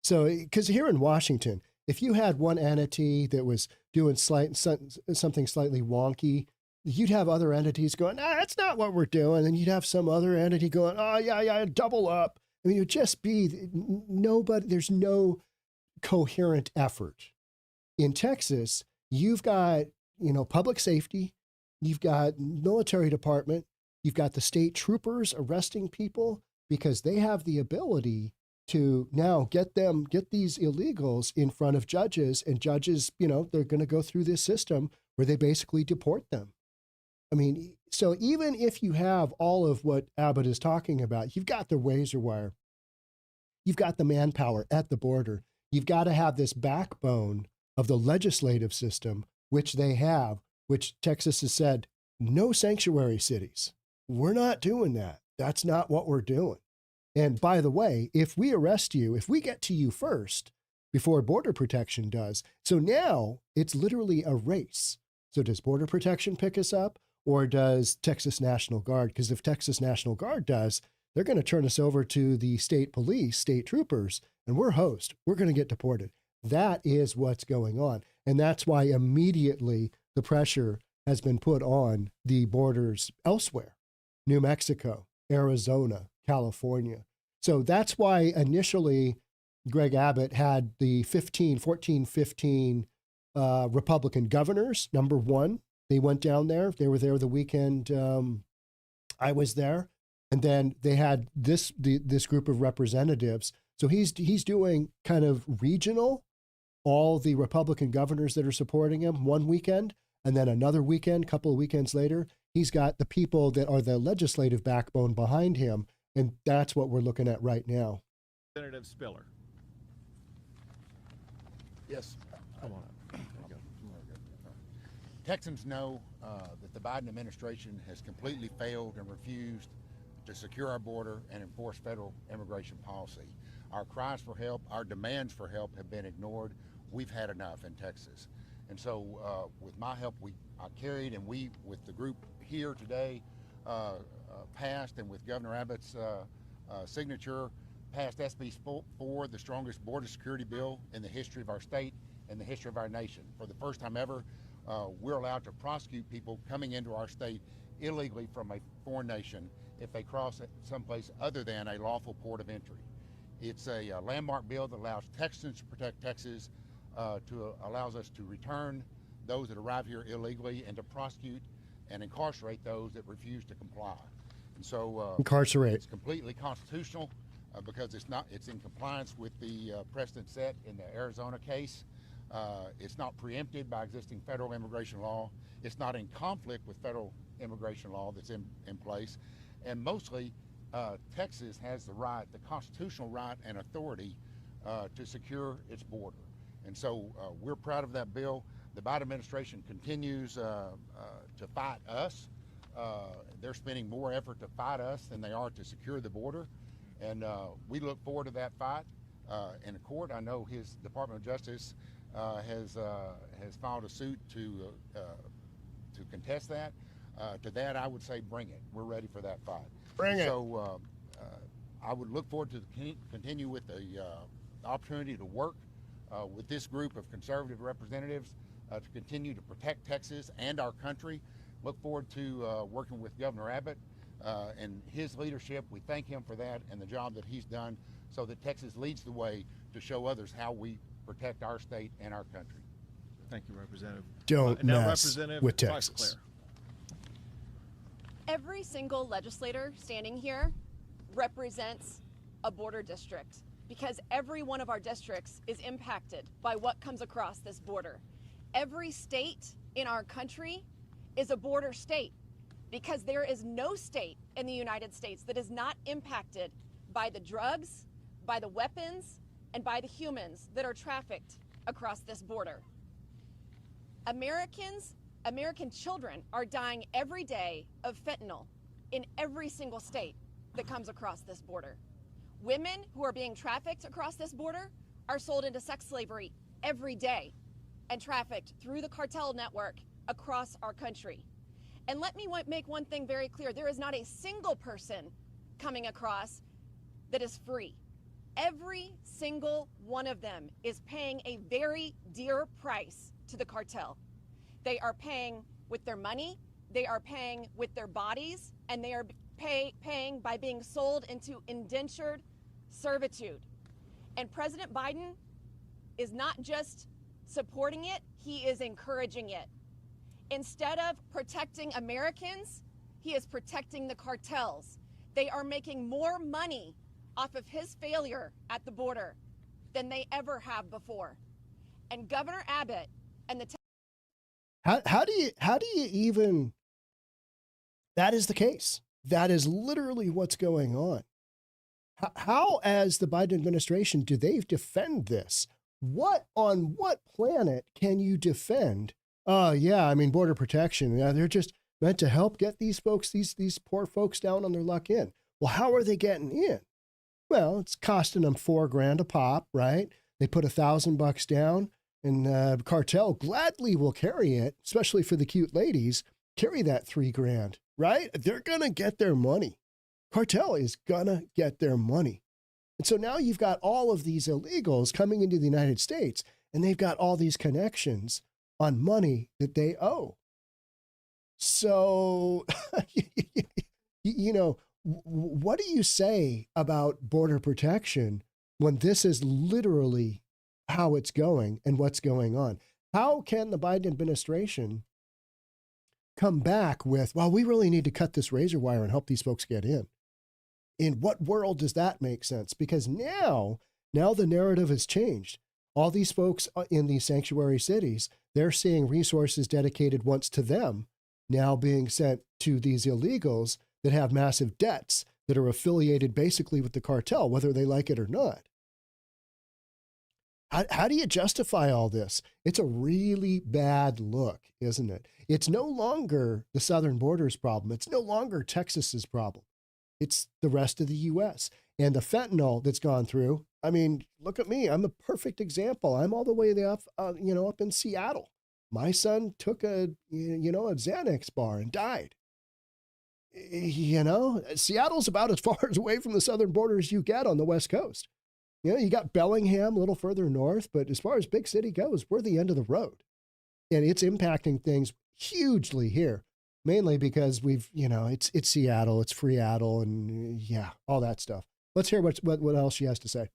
So, because here in Washington, if you had one entity that was doing something slightly wonky, you'd have other entities going, that's not what we're doing. And you'd have some other entity going, oh, yeah, double up. I mean, it would just be there's no coherent effort. In Texas, you've got, public safety, you've got military department, you've got the state troopers arresting people because they have the ability to now get these illegals in front of judges, and judges, they're going to go through this system where they basically deport them. I mean, so even if you have all of what Abbott is talking about, you've got the razor wire, you've got the manpower at the border, you've got to have this backbone of the legislative system, which they have, which Texas has said, no sanctuary cities. We're not doing that. That's not what we're doing. And by the way, if we arrest you, if we get to you first before Border Protection does, so now it's literally a race. So does Border Protection pick us up, or does Texas National Guard? Because if Texas National Guard does, they're going to turn us over to the state police, state troopers, and we're host. We're going to get deported. That is what's going on. And that's why immediately the pressure has been put on the borders elsewhere, New Mexico, Arizona, California. So that's why initially Greg Abbott had the 15 Republican governors. Number one, they went down there. They were there the weekend I was there. And then they had this group of representatives. So he's doing kind of regional, all the Republican governors that are supporting him one weekend, and then another weekend, couple of weekends later, he's got the people that are the legislative backbone behind him. And that's what we're looking at right now. Representative Spiller. Yes. Come on up. There you go. Texans know that the Biden administration has completely failed and refused to secure our border and enforce federal immigration policy. Our cries for help, our demands for help have been ignored. We've had enough in Texas. And so with my help, I carried, and we, with the group here today, passed, and with Governor Abbott's signature, passed SB 4, the strongest border security bill in the history of our state and the history of our nation. For the first time ever, we're allowed to prosecute people coming into our state illegally from a foreign nation if they cross at someplace other than a lawful port of entry. It's a landmark bill that allows Texans to protect Texas, allows us to return those that arrive here illegally and to prosecute and incarcerate those that refuse to comply. And so Incarcerate. it's completely constitutional because it's in compliance with the precedent set in the Arizona case. It's not preempted by existing federal immigration law. It's not in conflict with federal immigration law that's in place. And mostly, Texas has the constitutional right and authority to secure its border. And so we're proud of that bill. The Biden administration continues to fight us. They're spending more effort to fight us than they are to secure the border. And we look forward to that fight in the court. I know his Department of Justice has filed a suit to contest that. To that, I would say bring it. We're ready for that fight. Bring it. So I would look forward to continue with the opportunity to work with this group of conservative representatives to continue to protect Texas and our country. Look forward to working with Governor Abbott and his leadership. We thank him for that and the job that he's done so that Texas leads the way to show others how we protect our state and our country. Thank you, Representative. Don't Now, mess Representative with Fox Texas. Claire. Every single legislator standing here represents a border district because every one of our districts is impacted by what comes across this border. Every state in our country is a border state because there is no state in the United States that is not impacted by the drugs, by the weapons, and by the humans that are trafficked across this border. American children are dying every day of fentanyl in every single state that comes across this border. Women who are being trafficked across this border are sold into sex slavery every day and trafficked through the cartel network across our country. And let me make one thing very clear. There is not a single person coming across that is free. Every single one of them is paying a very dear price to the cartel. They are paying with their money, they are paying with their bodies, and they are paying by being sold into indentured servitude. And President Biden is not just supporting it, he is encouraging it. Instead of protecting Americans, he is protecting the cartels. They are making more money off of his failure at the border than they ever have before. And Governor Abbott and the How do you even, that is the case. That is literally what's going on. How, as the Biden administration, do they defend this? On what planet can you defend? Yeah, I mean, border protection. Yeah, they're just meant to help get these folks, these poor folks down on their luck in. Well, how are they getting in? Well, it's costing them $4,000 a pop, right? They put $1,000 down. And cartel gladly will carry it, especially for the cute ladies, carry that $3,000, right? They're going to get their money. Cartel is going to get their money. And so now you've got all of these illegals coming into the United States, and they've got all these connections on money that they owe. So, you know, what do you say about border protection when this is literally how it's going and what's going on? How can the Biden administration come back with, well, we really need to cut this razor wire and help these folks get in? In what world does that make sense? Because now the narrative has changed. All these folks in these sanctuary cities, they're seeing resources dedicated once to them now being sent to these illegals that have massive debts that are affiliated basically with the cartel, whether they like it or not. How do you justify all this? It's a really bad look, isn't it? It's no longer the southern border's problem. It's no longer Texas's problem. It's the rest of the U.S. And the fentanyl that's gone through, I mean, look at me. I'm a perfect example. I'm all the way up in Seattle. My son took a Xanax bar and died. Seattle's about as far away from the southern border as you get on the West Coast. You got Bellingham a little further north, but as far as big city goes, we're the end of the road. And it's impacting things hugely here. mainly because we've, it's Seattle, it's Freeattle, and yeah, all that stuff. Let's hear what else she has to say.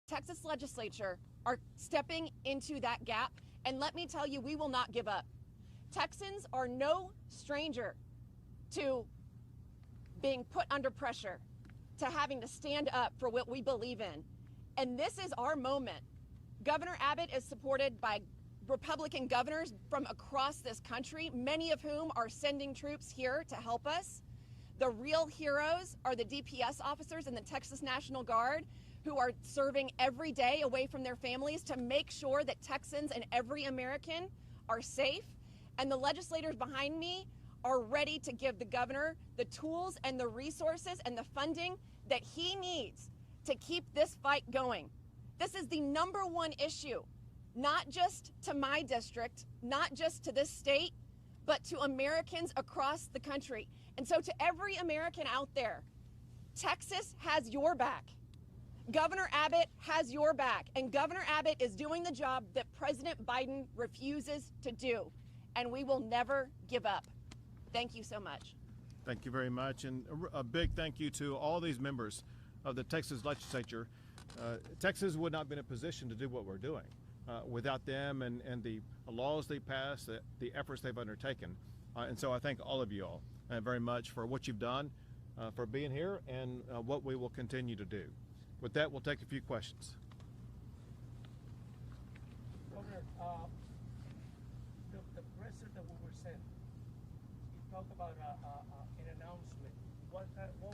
Texas legislature are stepping into that gap. And let me tell you, we will not give up. Texans are no stranger to being put under pressure, to having to stand up for what we believe in. And this is our moment. Governor Abbott is supported by Republican governors from across this country, many of whom are sending troops here to help us. The real heroes are the DPS officers in the Texas National Guard who are serving every day away from their families to make sure that Texans and every American are safe. And the legislators behind me are ready to give the governor the tools and the resources and the funding that he needs to keep this fight going. This is the #1 issue, not just to my district, not just to this state, but to Americans across the country. And so to every American out there, Texas has your back. Governor Abbott has your back, and Governor Abbott is doing the job that President Biden refuses to do, and we will never give up. Thank you so much. Thank you very much, and a big thank you to all these members of the Texas legislature. Texas would not be in a position to do what we're doing without them and the laws they pass, the efforts they've undertaken. And so I thank all of you all very much for what you've done, for being here, and what we will continue to do. With that, we'll take a few questions. Governor, the presser that we were sent, he talked about an announcement. What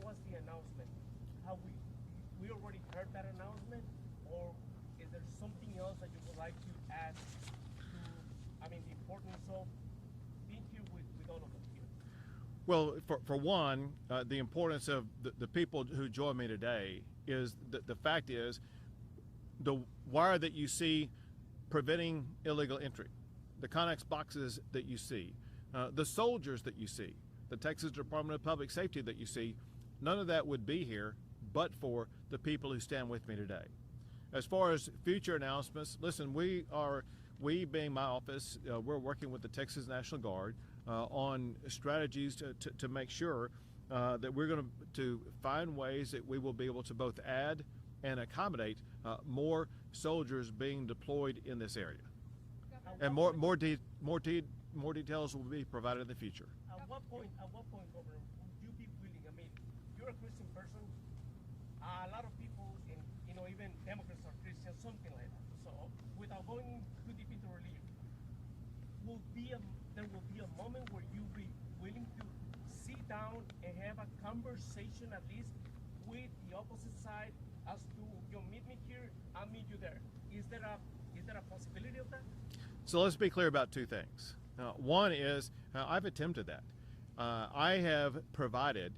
was the announcement? How we already heard that announcement, or is there something else that you would like to add to, the importance of being here with all of us here? Well, for one, the importance of the people who join me today is the fact is the wire that you see preventing illegal entry, the Connex boxes that you see, the soldiers that you see, the Texas Department of Public Safety that you see, none of that would be here but for the people who stand with me today. As far as future announcements, listen, we being my office, we're working with the Texas National Guard on strategies to make sure that we're going to find ways that we will be able to both add and accommodate more soldiers being deployed in this area. And more details will be provided in the future. At what point, Governor, would you be willing? You're a Christian person. A lot of people, even Democrats are Christians, something like that. So, without going too deep into religion, there will be a moment where you'll be willing to sit down and have a conversation, at least with the opposite side, as to meet me here, I'll meet you there. Is there a possibility of that? So let's be clear about two things. One is I've attempted that. I have provided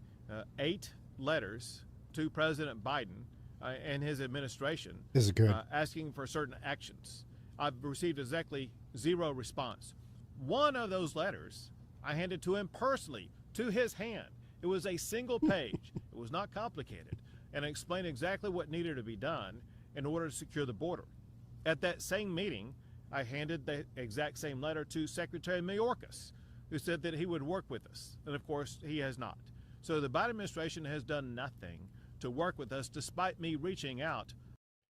8 letters to President Biden and his administration. This is good. Asking for certain actions. I've received exactly 0 response. One of those letters I handed to him personally, to his hand. It was a single page. It was not complicated, and it explained exactly what needed to be done in order to secure the border. At that same meeting, I handed the exact same letter to Secretary Mayorkas, who said that he would work with us, and of course he has not. So the Biden administration has done nothing to work with us, despite me reaching out.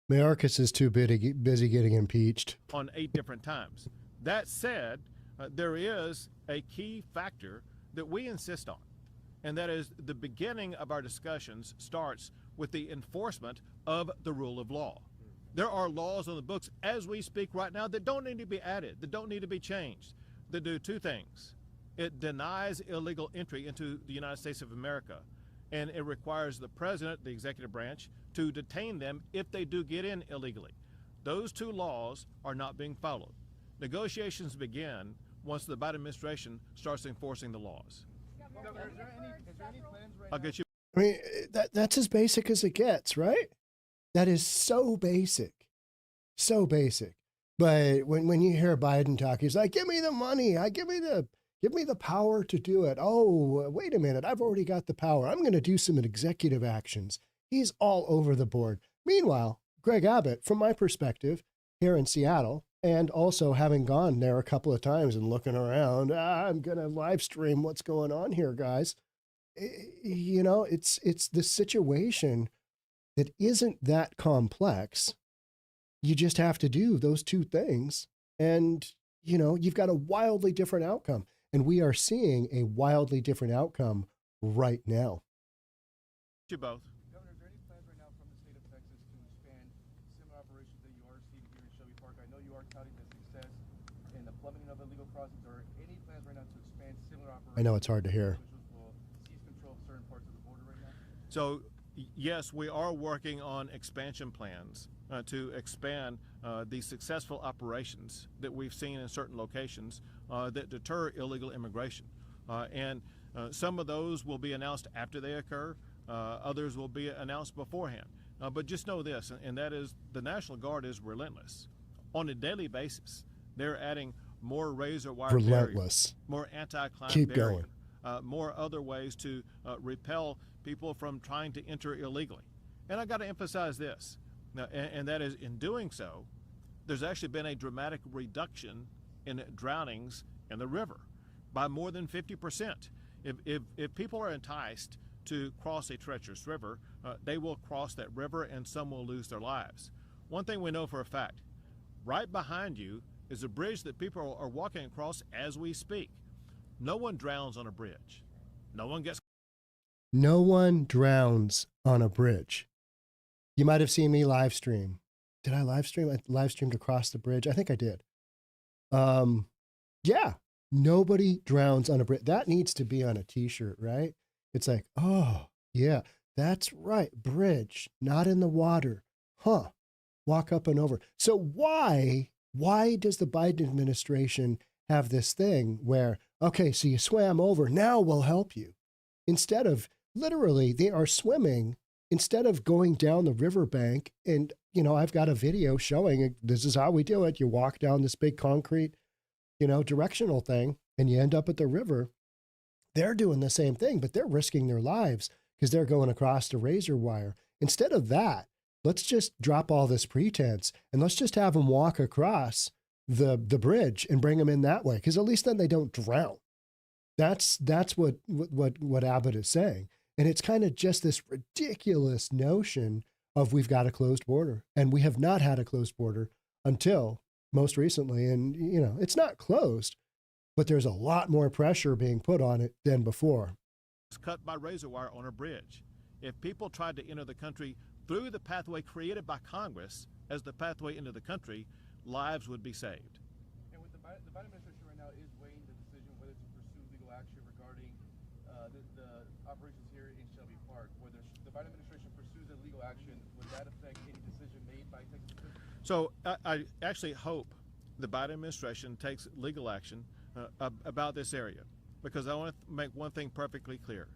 Mayorkas is too busy getting impeached On 8 different times. That said, there is a key factor that we insist on, and that is the beginning of our discussions starts with the enforcement of the rule of law. There are laws on the books as we speak right now that don't need to be added, that don't need to be changed, that do 2 things. It denies illegal entry into the United States of America, and it requires the president, the executive branch, to detain them if they do get in illegally. Those 2 laws are not being followed. Negotiations begin once the Biden administration starts enforcing the laws. Governor, is there any plans right I'll now? get you. I mean, that's as basic as it gets, right? That is so basic. So basic. But when you hear Biden talk, he's like, give me the money. Give me the power to do it. Oh, wait a minute. I've already got the power. I'm going to do some executive actions. He's all over the board. Meanwhile, Greg Abbott, from my perspective, here in Seattle, And also having gone there a couple of times and looking around, I'm going to live stream what's going on here, guys. You know, it's this situation that isn't that complex. You just have to do those two things. And, you know, you've got a wildly different outcome. And we are seeing a wildly different outcome right now. You both. Governor, is there any plans right now from the state of Texas to expand similar operations that you are seeing here in Shelby Park? I know you are touting the success in the plummeting of illegal crossings. Are any plans right now to expand similar operations? I know it's hard to hear. Will seize control of certain parts of the border right now? So, yes, we are working on expansion plans to expand the successful operations that we've seen in certain locations that deter illegal immigration. And some of those will be announced after they occur. Others will be announced beforehand. But just know this, and that is the National Guard is relentless. On a daily basis, they're adding more razor wire Relentless. barriers, more anti-climb Keep barrier, going. more other ways to repel people from trying to enter illegally. And I got to emphasize this, and that is in doing so, there's actually been a dramatic reduction in drownings in the river by more than 50%. If people are enticed to cross a treacherous river, they will cross that river and some will lose their lives. One thing we know for a fact, right behind you is a bridge that people are walking across as we speak. No one drowns on a bridge. No one gets... No one drowns on a bridge. You might have seen me live stream. Did I live stream? I live streamed across the bridge. I think I did. Yeah, nobody drowns on a bridge. That needs to be on a t-shirt, right? It's like, oh, yeah, that's right. Bridge, not in the water. Huh. Walk up and over. So why does the Biden administration have this thing where, okay, so you swam over, now we'll help you? Instead of, literally, they are swimming, instead of going down the riverbank. And, you know, I've got a video showing this is how we do it. You walk down this big concrete, you know, directional thing, and you end up at the river. They're doing the same thing, but they're risking their lives because they're going across the razor wire. Instead of that, let's just drop all this pretense and let's just have them walk across the bridge and bring them in that way, because at least then they don't drown. That's what Abbott is saying. And it's kind of just this ridiculous notion of we've got a closed border, and we have not had a closed border until most recently. And, you know, it's not closed, but there's a lot more pressure being put on it than before. It's cut by razor wire on a bridge. If people tried to enter the country through the pathway created by Congress as the pathway into the country, lives would be saved. And with the Biden administration right now is weighing the decision whether to pursue legal action regarding the operations here in Shelby Park. Whether the Biden administration pursues a legal action, would that affect any decision made by Texas officials? So I actually hope the Biden administration takes legal action about this area, because I want to make one thing perfectly clear.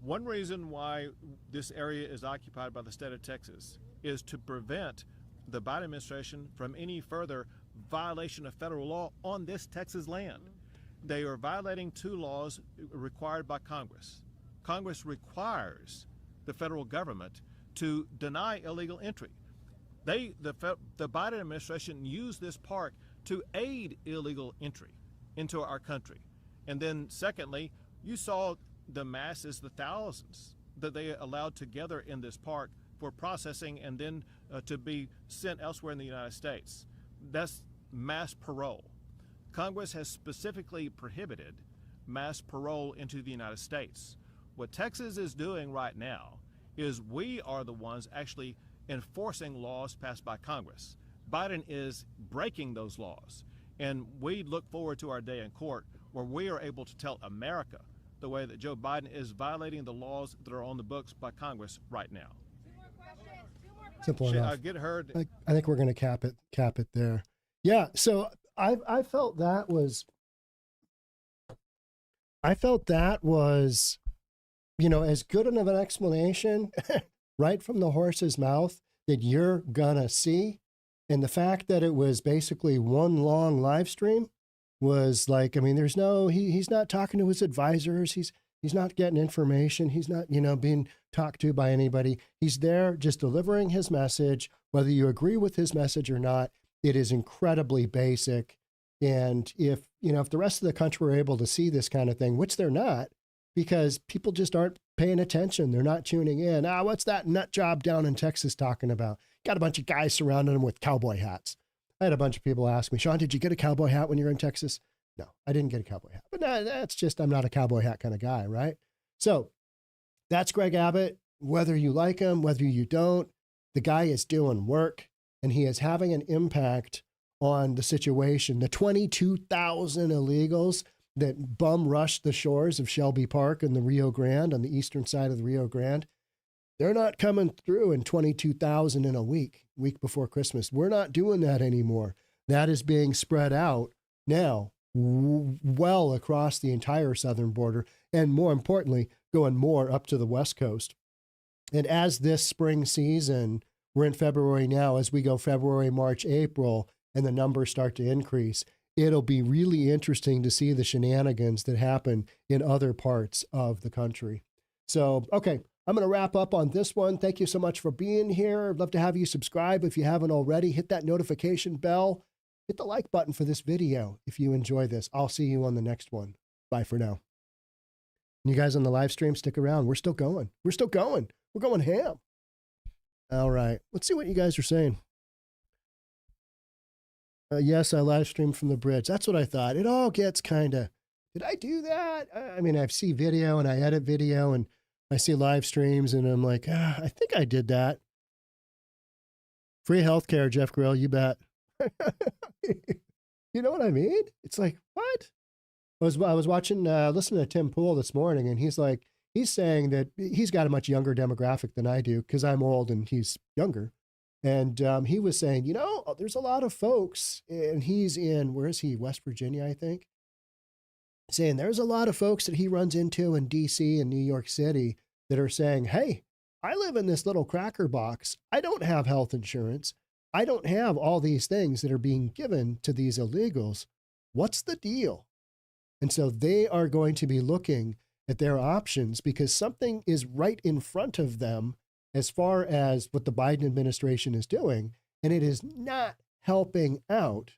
One reason why this area is occupied by the state of Texas is to prevent the Biden administration from any further violation of federal law on this Texas land. They are violating two laws required by Congress. Congress requires the federal government to deny illegal entry. The Biden administration used this park to aid illegal entry into our country. And then secondly, you saw the masses, the thousands that they allowed together in this park for processing and then to be sent elsewhere in the United States. That's mass parole. Congress has specifically prohibited mass parole into the United States. What Texas is doing right now is we are the ones actually enforcing laws passed by Congress. Biden is breaking those laws. And we look forward to our day in court where we are able to tell America the way that Joe Biden is violating the laws that are on the books by Congress right now. Simple enough. Get heard. I think we're going to cap it there. Yeah. So I felt that was, you know, as good of an explanation right from the horse's mouth that you're gonna see. And the fact that it was basically one long live stream was like, I mean, there's no, he's not talking to his advisors. He's not getting information. He's not, you know, being talked to by anybody. He's there just delivering his message, whether you agree with his message or not. It is incredibly basic. And if the rest of the country were able to see this kind of thing, which they're not, because people just aren't paying attention. They're not tuning in. What's that nut job down in Texas talking about? Got a bunch of guys surrounding them with cowboy hats. I had a bunch of people ask me, Sean, did you get a cowboy hat when you were in Texas? No, I didn't get a cowboy hat. But no, that's just, I'm not a cowboy hat kind of guy, right? So that's Greg Abbott. Whether you like him, whether you don't, the guy is doing work and he is having an impact on the situation. The 22,000 illegals that bum rushed the shores of Shelby Park in the Rio Grande, on the eastern side of the Rio Grande, they're not coming through in 22,000 in a week before Christmas. We're not doing that anymore. That is being spread out now well across the entire southern border, and more importantly, going more up to the West Coast. And as this spring season, we're in February now, as we go February, March, April, and the numbers start to increase, it'll be really interesting to see the shenanigans that happen in other parts of the country. So, okay, I'm going to wrap up on this one. Thank you so much for being here. I'd love to have you subscribe if you haven't already. Hit that notification bell. Hit the like button for this video if you enjoy this. I'll see you on the next one. Bye for now. And you guys on the live stream, stick around. We're still going. We're still going. We're going ham. All right. Let's see what you guys are saying. Yes, I live streamed from the bridge. That's what I thought. It all gets kind of, did I do that? I mean, I see video and I edit video and I see live streams and I'm like, I think I did that. Free healthcare, Jeff Grill, you bet. You know what I mean? It's like, what? I was watching, listening to Tim Pool this morning, and he's saying that he's got a much younger demographic than I do because I'm old and he's younger. And he was saying, there's a lot of folks, and he's in, where is he? West Virginia, I think. Saying there's a lot of folks that he runs into in DC and New York City that are saying, hey, I live in this little cracker box. I don't have health insurance. I don't have all these things that are being given to these illegals. What's the deal? And so they are going to be looking at their options because something is right in front of them as far as what the Biden administration is doing, and it is not helping out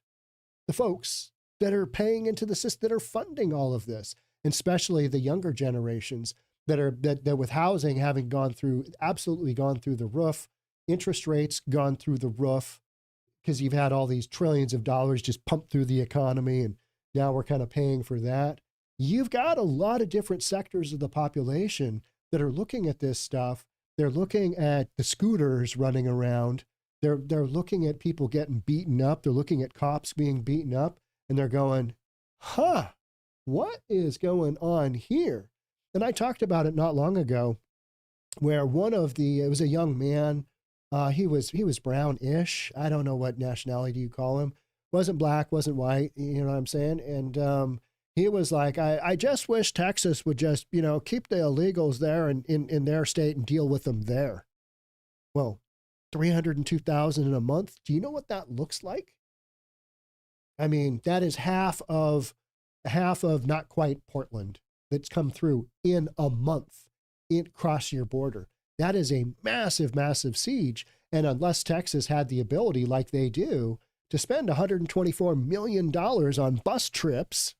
the folks that are paying into the system, that are funding all of this, and especially the younger generations that with housing having absolutely gone through the roof, interest rates gone through the roof, because you've had all these trillions of dollars just pumped through the economy, and now we're kind of paying for that. You've got a lot of different sectors of the population that are looking at this stuff. They're looking at the scooters running around. They're looking at people getting beaten up. They're looking at cops being beaten up, and they're going, what is going on here? And I talked about it not long ago, where it was a young man. He was brown-ish. I don't know what nationality you call him. Wasn't black, wasn't white. You know what I'm saying? And he was like, I just wish Texas would just, keep the illegals there and in their state and deal with them there. Well, 302,000 in a month. Do you know what that looks like? I mean, that is half of not quite Portland that's come through in a month across your border. That is a massive, massive siege. And unless Texas had the ability, like they do, to spend $124 million on bus trips,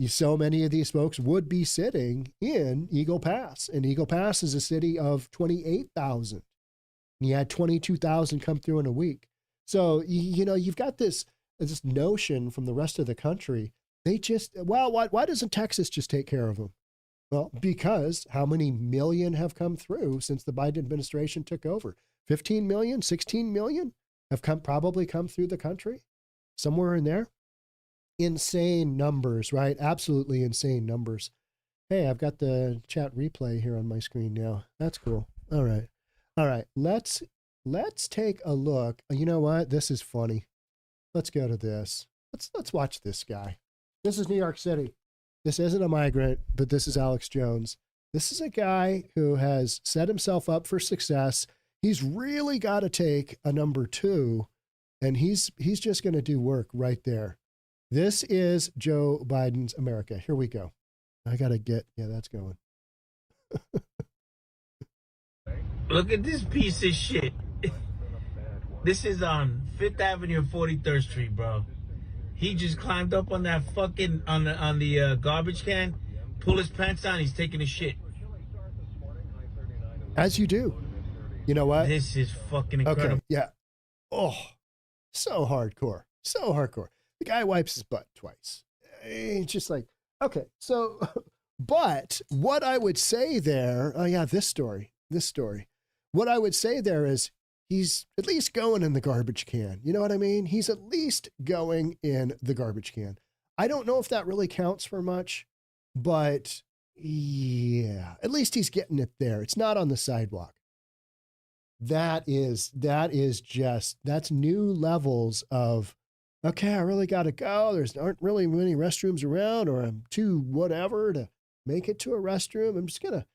so many of these folks would be sitting in Eagle Pass. And Eagle Pass is a city of 28,000. And you had 22,000 come through in a week. So, you've got this notion from the rest of the country. They just, why doesn't Texas just take care of them? Well, because how many million have come through since the Biden administration took over? 15 million, 16 million have probably come through the country, somewhere in there. Insane numbers, right? Absolutely insane numbers. Hey, I've got the chat replay here on my screen now. That's cool. All right. Let's take a look. You know what? This is funny. Let's go to this. Let's watch this guy. This is New York City. This isn't a migrant, but this is Alex Jones. This is a guy who has set himself up for success. He's really got to take a number 2, and he's just going to do work right there. This is Joe Biden's America. Here we go. I got to that's going. Look at this piece of shit. This is on 5th Avenue and 43rd Street, bro. He just climbed up on that fucking, on the garbage can, pull his pants down, he's taking a shit. As you do. You know what? This is fucking incredible. Okay, yeah. Oh, so hardcore. So hardcore. The guy wipes his butt twice. It's just like, okay, so, but what I would say there, oh yeah, this story. What I would say there is he's at least going in the garbage can. You know what I mean? He's at least going in the garbage can. I don't know if that really counts for much, but yeah, at least he's getting it there. It's not on the sidewalk. That's new levels of, okay, I really got to go. Aren't really many restrooms around, or I'm too whatever to make it to a restroom. I'm just going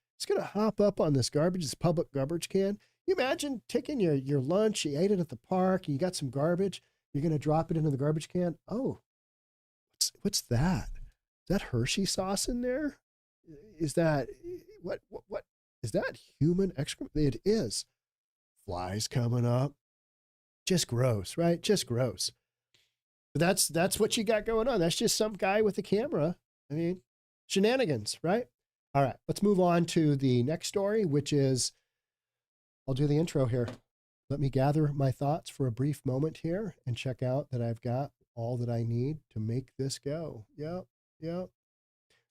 to hop up on this public garbage can. You imagine taking your lunch, you ate it at the park, and you got some garbage. You're going to drop it into the garbage can. Oh, what's that? Is that Hershey sauce in there? Is that, what is that human excrement? It is. Flies coming up. Just gross, right? Just gross. But that's what you got going on. That's just some guy with a camera. I mean, shenanigans, right? All right, let's move on to the next story, which is, I'll do the intro here. Let me gather my thoughts for a brief moment here and check out that I've got all that I need to make this go. Yep. I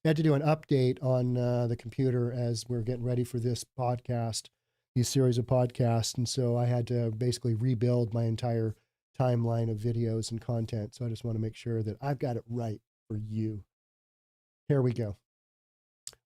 had to do an update on the computer as we're getting ready for this podcast, these series of podcasts. And so I had to basically rebuild my entire timeline of videos and content. So I just want to make sure that I've got it right for you. Here we go.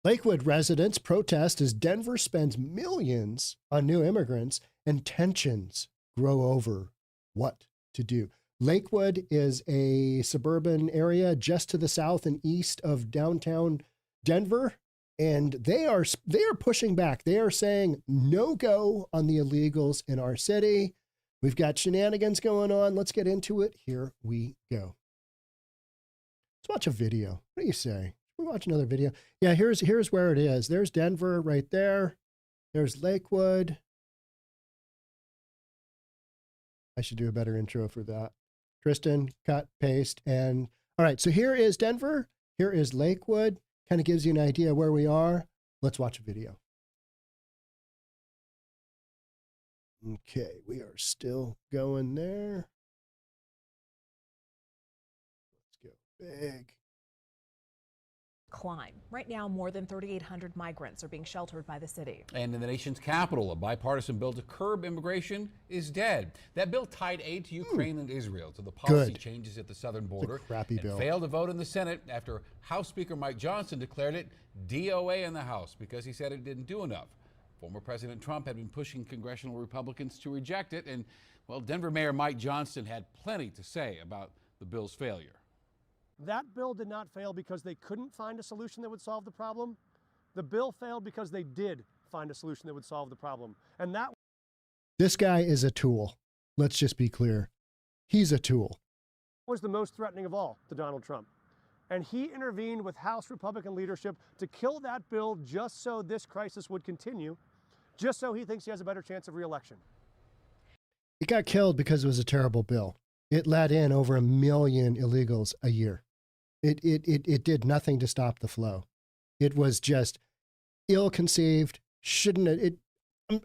Lakewood residents protest as Denver spends millions on new immigrants and tensions grow over what to do. Lakewood is a suburban area just to the south and east of downtown Denver, and they are pushing back. They are saying no go on the illegals in our city. We've got shenanigans going on. Let's get into it. Here we go. Let's watch a video. What do you say? We watch another video. Yeah, here's where it is. There's Denver right there. There's Lakewood. I should do a better intro for that. Tristan, cut, paste, and all right. So here is Denver. Here is Lakewood. Kind of gives you an idea where we are. Let's watch a video. Okay, we are still going there. Let's go big. Climb. Right now, more than 3,800 migrants are being sheltered by the city. And in the nation's capital, a bipartisan bill to curb immigration is dead. That bill tied aid to Ukraine and Israel to the policy changes at the southern border. Crappy bill. Failed to vote in the Senate after House Speaker Mike Johnson declared it DOA in the House because he said it didn't do enough. Former President Trump had been pushing congressional Republicans to reject it, and, well, Denver Mayor Mike Johnston had plenty to say about the bill's failure. That bill did not fail because they couldn't find a solution that would solve the problem. The bill failed because they did find a solution that would solve the problem. And that This guy is a tool. Let's just be clear. He's a tool. was the most threatening of all to Donald Trump. And he intervened with House Republican leadership to kill that bill just so this crisis would continue, just so he thinks he has a better chance of re-election. It got killed because it was a terrible bill. It let in over 1 million illegals a year. It did nothing to stop the flow. It was just ill-conceived. Shouldn't it?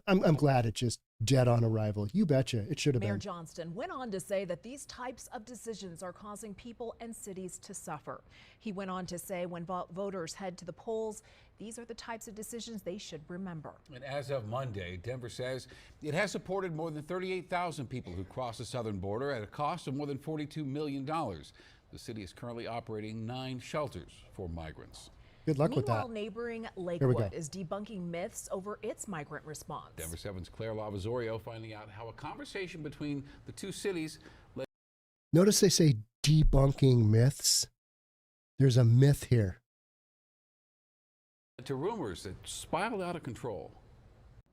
I'm glad it just dead on arrival. You betcha. It should have Mayor been. Johnston went on to say that these types of decisions are causing people and cities to suffer. He went on to say when voters head to the polls, these are the types of decisions they should remember. And as of Monday, Denver says it has supported more than 38,000 people who cross the southern border at a cost of more than $42 million. The city is currently operating 9 shelters for migrants. Good luck with that. Meanwhile, neighboring Lakewood is debunking myths over its migrant response. Denver 7's Claire Lavazorio finding out how a conversation between the two cities led. Notice they say debunking myths. There's a myth here. To rumors that spiraled out of control.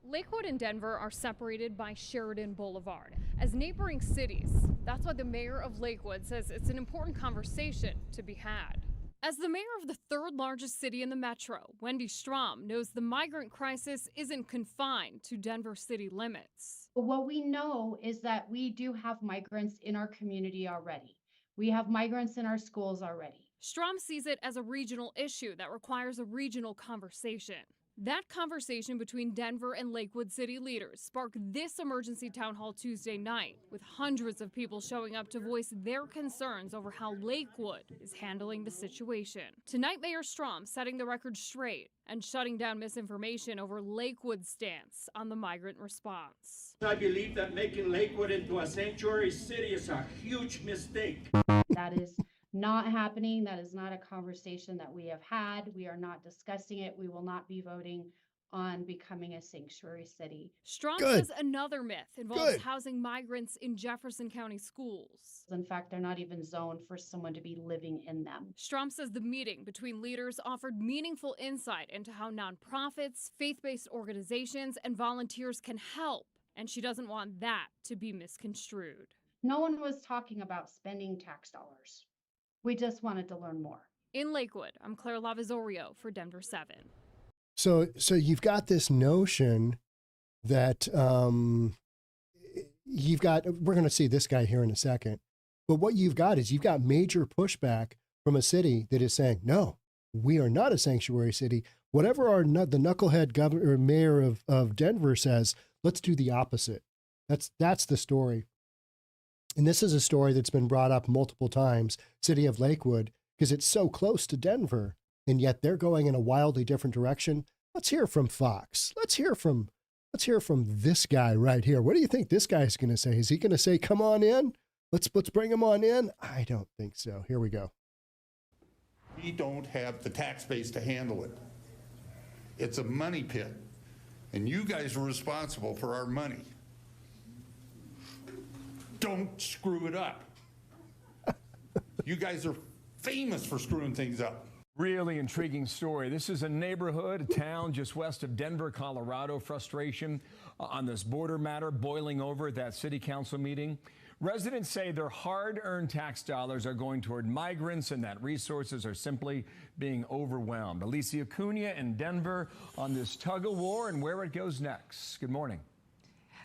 Lakewood and Denver are separated by Sheridan Boulevard. As neighboring cities, that's why the mayor of Lakewood says it's an important conversation to be had. As the mayor of the third largest city in the metro, Wendy Strom knows the migrant crisis isn't confined to Denver city limits. What we know is that we do have migrants in our community already. We have migrants in our schools already. Strom sees it as a regional issue that requires a regional conversation. That conversation between Denver and Lakewood city leaders sparked this emergency town hall Tuesday night, with hundreds of people showing up to voice their concerns over how Lakewood is handling the situation. Tonight, Mayor Strom setting the record straight and shutting down misinformation over Lakewood's stance on the migrant response. I believe that making Lakewood into a sanctuary city is a huge mistake. That is not happening. That is not a conversation that we have had. We are not discussing it. We will not be voting on becoming a sanctuary city. Strom says another myth involves housing migrants in Jefferson County schools. In fact, they're not even zoned for someone to be living in them. Strom says the meeting between leaders offered meaningful insight into how nonprofits, faith-based organizations, and volunteers can help, and she doesn't want that to be misconstrued. No one was talking about spending tax dollars. We just wanted to learn more. In Lakewood, I'm Claire Lavazorio for Denver 7. So you've got this notion that we're going to see this guy here in a second, but what you've got major pushback from a city that is saying, no, we are not a sanctuary city. Whatever the knucklehead governor or mayor of Denver says, let's do the opposite. That's the story. And this is a story that's been brought up multiple times, city of Lakewood, because it's so close to Denver, and yet they're going in a wildly different direction. Let's hear from Fox. Let's hear from this guy right here. What do you think this guy's going to say? Is he going to say, come on in? Let's bring him on in? I don't think so. Here we go. We don't have the tax base to handle it. It's a money pit, and you guys are responsible for our money. Don't screw it up. You guys are famous for screwing things up. Really intriguing story. This is a neighborhood, a town just west of Denver, Colorado. Frustration on this border matter boiling over at that city council meeting. Residents say their hard-earned tax dollars are going toward migrants and that resources are simply being overwhelmed. Alicia Cunha in Denver on this tug-of-war and where it goes next. Good morning.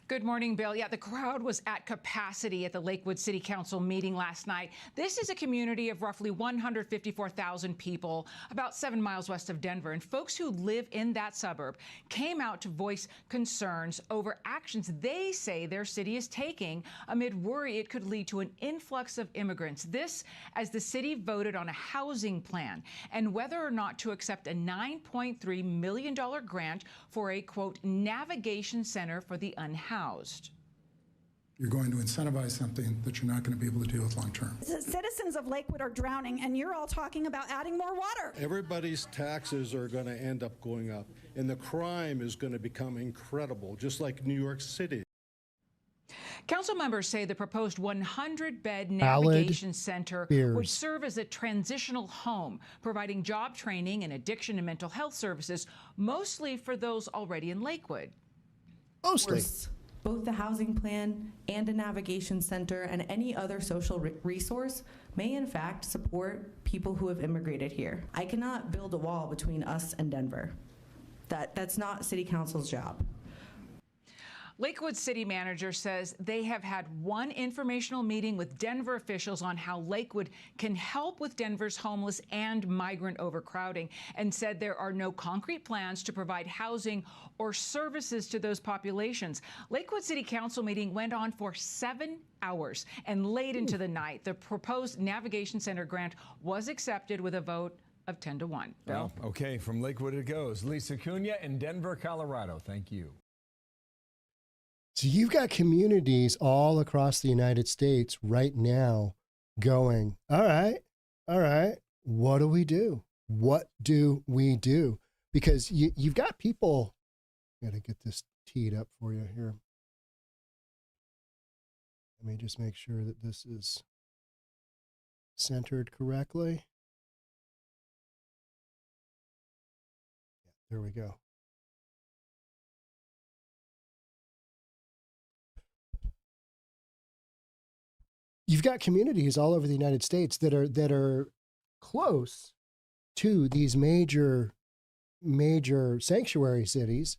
Good morning, Bill. Yeah, the crowd was at capacity at the Lakewood City Council meeting last night. This is a community of roughly 154,000 people, about 7 miles west of Denver. And folks who live in that suburb came out to voice concerns over actions they say their city is taking amid worry it could lead to an influx of immigrants. This as the city voted on a housing plan and whether or not to accept a $9.3 million grant for a, quote, navigation center for the unhoused. You're going to incentivize something that you're not going to be able to deal with long term. Citizens of Lakewood are drowning, and you're all talking about adding more water. Everybody's taxes are going to end up going up, and the crime is going to become incredible, just like New York City. Council members say the proposed 100-bed navigation center would serve as a transitional home, providing job training and addiction and mental health services, mostly for those already in Lakewood. Mostly. Both the housing plan and a navigation center and any other social resource may in fact support people who have immigrated here. I cannot build a wall between us and Denver. That's not City Council's job. Lakewood city manager says they have had one informational meeting with Denver officials on how Lakewood can help with Denver's homeless and migrant overcrowding, and said there are no concrete plans to provide housing or services to those populations. Lakewood City Council meeting went on for 7 hours, and late into the night, the proposed navigation center grant was accepted with a vote of 10-1. Well, okay, from Lakewood it goes. Lisa Cunha in Denver, Colorado. Thank you. So you've got communities all across the United States right now going, all right, what do we do? What do we do? Because you've got people, got to get this teed up for you here. Let me just make sure that this is centered correctly. There we go. You've got communities all over the United States that are close to these major sanctuary cities.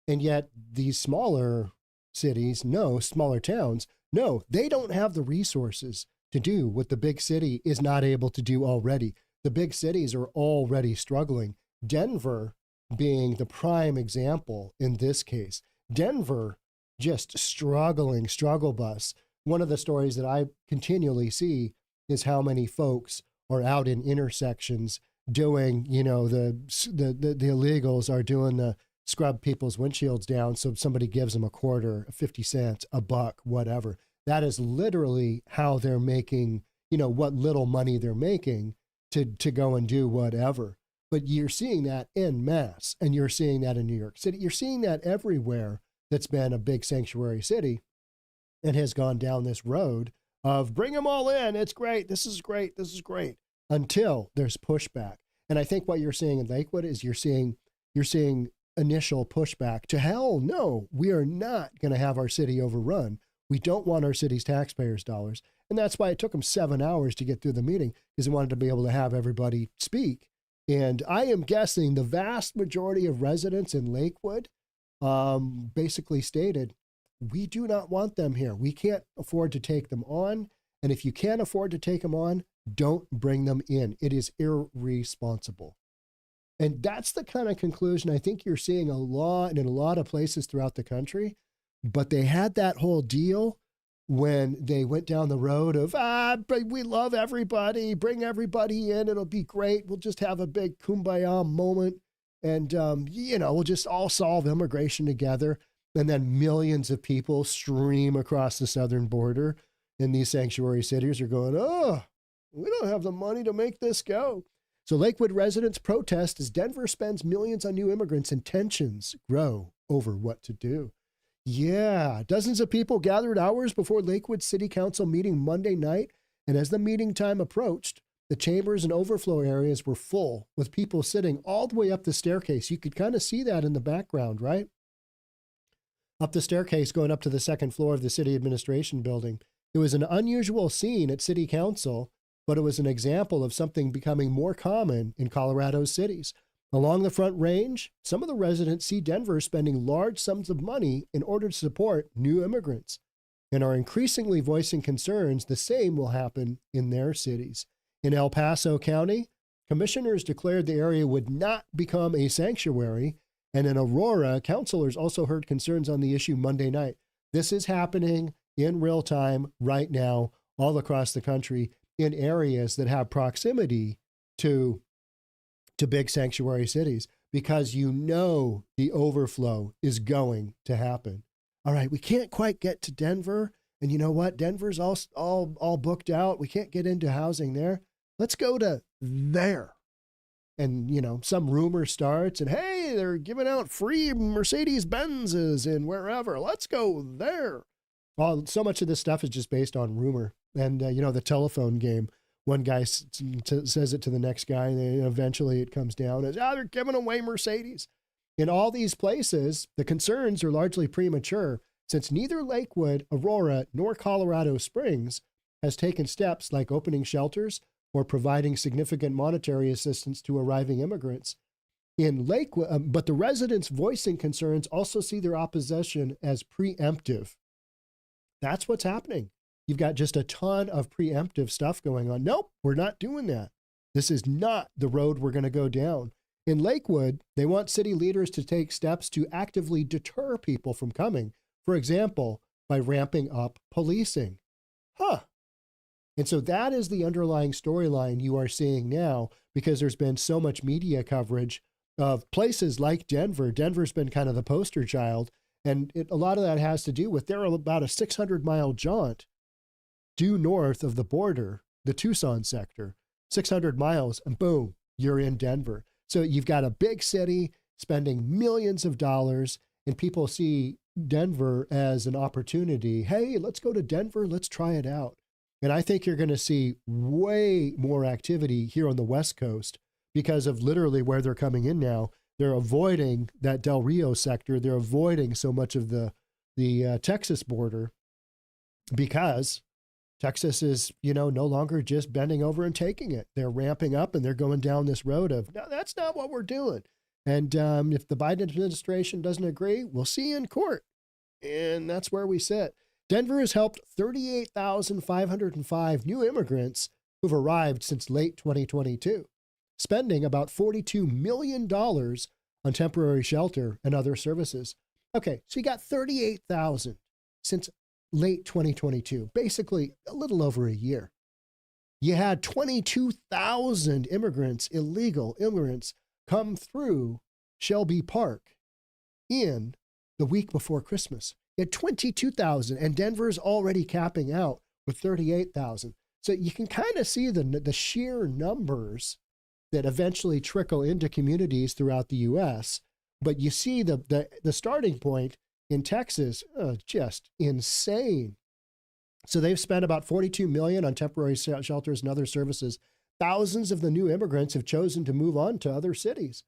And yet these smaller cities, smaller towns, they don't have the resources to do what the big city is not able to do already. The big cities are already struggling. Denver being the prime example in this case. Denver just struggle bus. One of the stories that I continually see is how many folks are out in intersections doing, the illegals are doing the scrub people's windshields down so somebody gives them a quarter, 50 cents, a buck, whatever. That is literally how they're making, what little money they're making to go and do whatever. But you're seeing that en masse, and you're seeing that in New York City. You're seeing that everywhere that's been a big sanctuary city and has gone down this road of bring them all in. It's great. This is great. This is great. Until there's pushback. And I think what you're seeing in Lakewood is you're seeing initial pushback to hell no, we are not going to have our city overrun. We don't want our city's taxpayers' dollars. And that's why it took them 7 hours to get through the meeting, because they wanted to be able to have everybody speak. And I am guessing the vast majority of residents in Lakewood basically stated, we do not want them here. We can't afford to take them on. And if you can't afford to take them on, don't bring them in. It is irresponsible. And that's the kind of conclusion I think you're seeing a lot in a lot of places throughout the country. But they had that whole deal when they went down the road of, we love everybody, bring everybody in, it'll be great. We'll just have a big kumbaya moment. And, we'll just all solve immigration together. And then millions of people stream across the southern border, and these sanctuary cities are going, we don't have the money to make this go. So Lakewood residents protest as Denver spends millions on new immigrants, and tensions grow over what to do. Yeah, dozens of people gathered hours before Lakewood City Council meeting Monday night, and as the meeting time approached, the chambers and overflow areas were full with people sitting all the way up the staircase. You could kind of see that in the background, right? Up the staircase going up to the second floor of the city administration building. It was an unusual scene at City Council, but it was an example of something becoming more common in Colorado's cities. Along the Front Range, some of the residents see Denver spending large sums of money in order to support new immigrants and are increasingly voicing concerns the same will happen in their cities. In El Paso County, commissioners declared the area would not become a sanctuary, and in Aurora, councilors also heard concerns on the issue Monday night. This is happening in real time right now all across the country in areas that have proximity to big sanctuary cities, because the overflow is going to happen. All right, we can't quite get to Denver, and you know what? Denver's all booked out. We can't get into housing there. Let's go to there. And, some rumor starts, and hey, they're giving out free Mercedes-Benzes in wherever. Let's go there. Well, so much of this stuff is just based on rumor. And, the telephone game, one guy says it to the next guy, and eventually it comes down as, they're giving away Mercedes. In all these places, the concerns are largely premature, since neither Lakewood, Aurora, nor Colorado Springs has taken steps like opening shelters or providing significant monetary assistance to arriving immigrants. In Lakewood, but the residents voicing concerns also see their opposition as preemptive. That's what's happening. You've got just a ton of preemptive stuff going on. Nope, we're not doing that. This is not the road we're going to go down. In Lakewood, they want city leaders to take steps to actively deter people from coming. For example, by ramping up policing. And so that is the underlying storyline you are seeing now, because there's been so much media coverage of places like Denver. Denver's been kind of the poster child. And a lot of that has to do with they're about a 600-mile jaunt due north of the border, the Tucson sector, 600 miles, and boom, you're in Denver. So you've got a big city spending millions of dollars, and people see Denver as an opportunity. Hey, let's go to Denver. Let's try it out. And I think you're going to see way more activity here on the West Coast because of literally where they're coming in now. They're avoiding that Del Rio sector. They're avoiding so much of the Texas border because Texas is, no longer just bending over and taking it. They're ramping up and they're going down this road of, no, that's not what we're doing. And if the Biden administration doesn't agree, we'll see you in court. And that's where we sit. Denver has helped 38,505 new immigrants who've arrived since late 2022, spending about $42 million on temporary shelter and other services. Okay, so you got 38,000 since late 2022, basically a little over a year. You had 22,000 illegal immigrants, come through Shelby Park in the week before Christmas. You had 22,000, and Denver's already capping out with 38,000. So you can kind of see the sheer numbers that eventually trickle into communities throughout the U.S. But you see the starting point in Texas, just insane. So they've spent about $42 million on temporary shelters and other services. Thousands of the new immigrants have chosen to move on to other cities.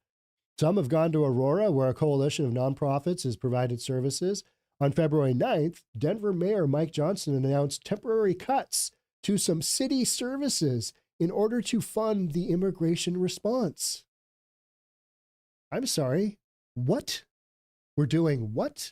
Some have gone to Aurora, where a coalition of nonprofits has provided services. On February 9th, Denver Mayor Mike Johnson announced temporary cuts to some city services in order to fund the immigration response. I'm sorry, what? We're doing what?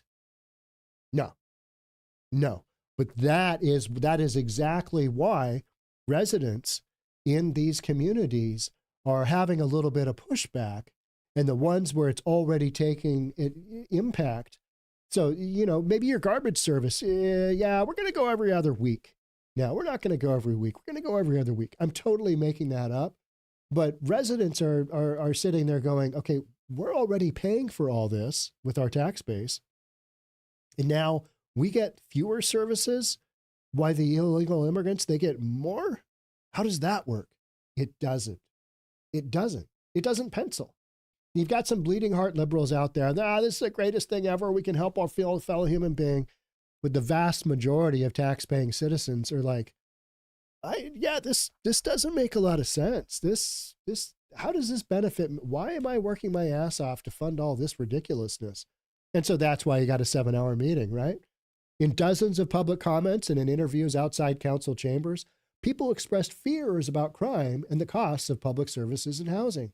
No. But that is exactly why residents in these communities are having a little bit of pushback, and the ones where it's already taking impact. So, maybe your garbage service, we're going to go every other week. No, we're not going to go every week. We're going to go every other week. I'm totally making that up. But residents are sitting there going, okay, we're already paying for all this with our tax base. And now we get fewer services. Why the illegal immigrants, they get more? How does that work? It doesn't. It doesn't pencil. You've got some bleeding heart liberals out there. This is the greatest thing ever. We can help our fellow human being. But the vast majority of tax-paying citizens are like, this doesn't make a lot of sense. How does this benefit me? Why am I working my ass off to fund all this ridiculousness? And so that's why you got a 7-hour meeting, right? In dozens of public comments and in interviews outside council chambers, people expressed fears about crime and the costs of public services and housing.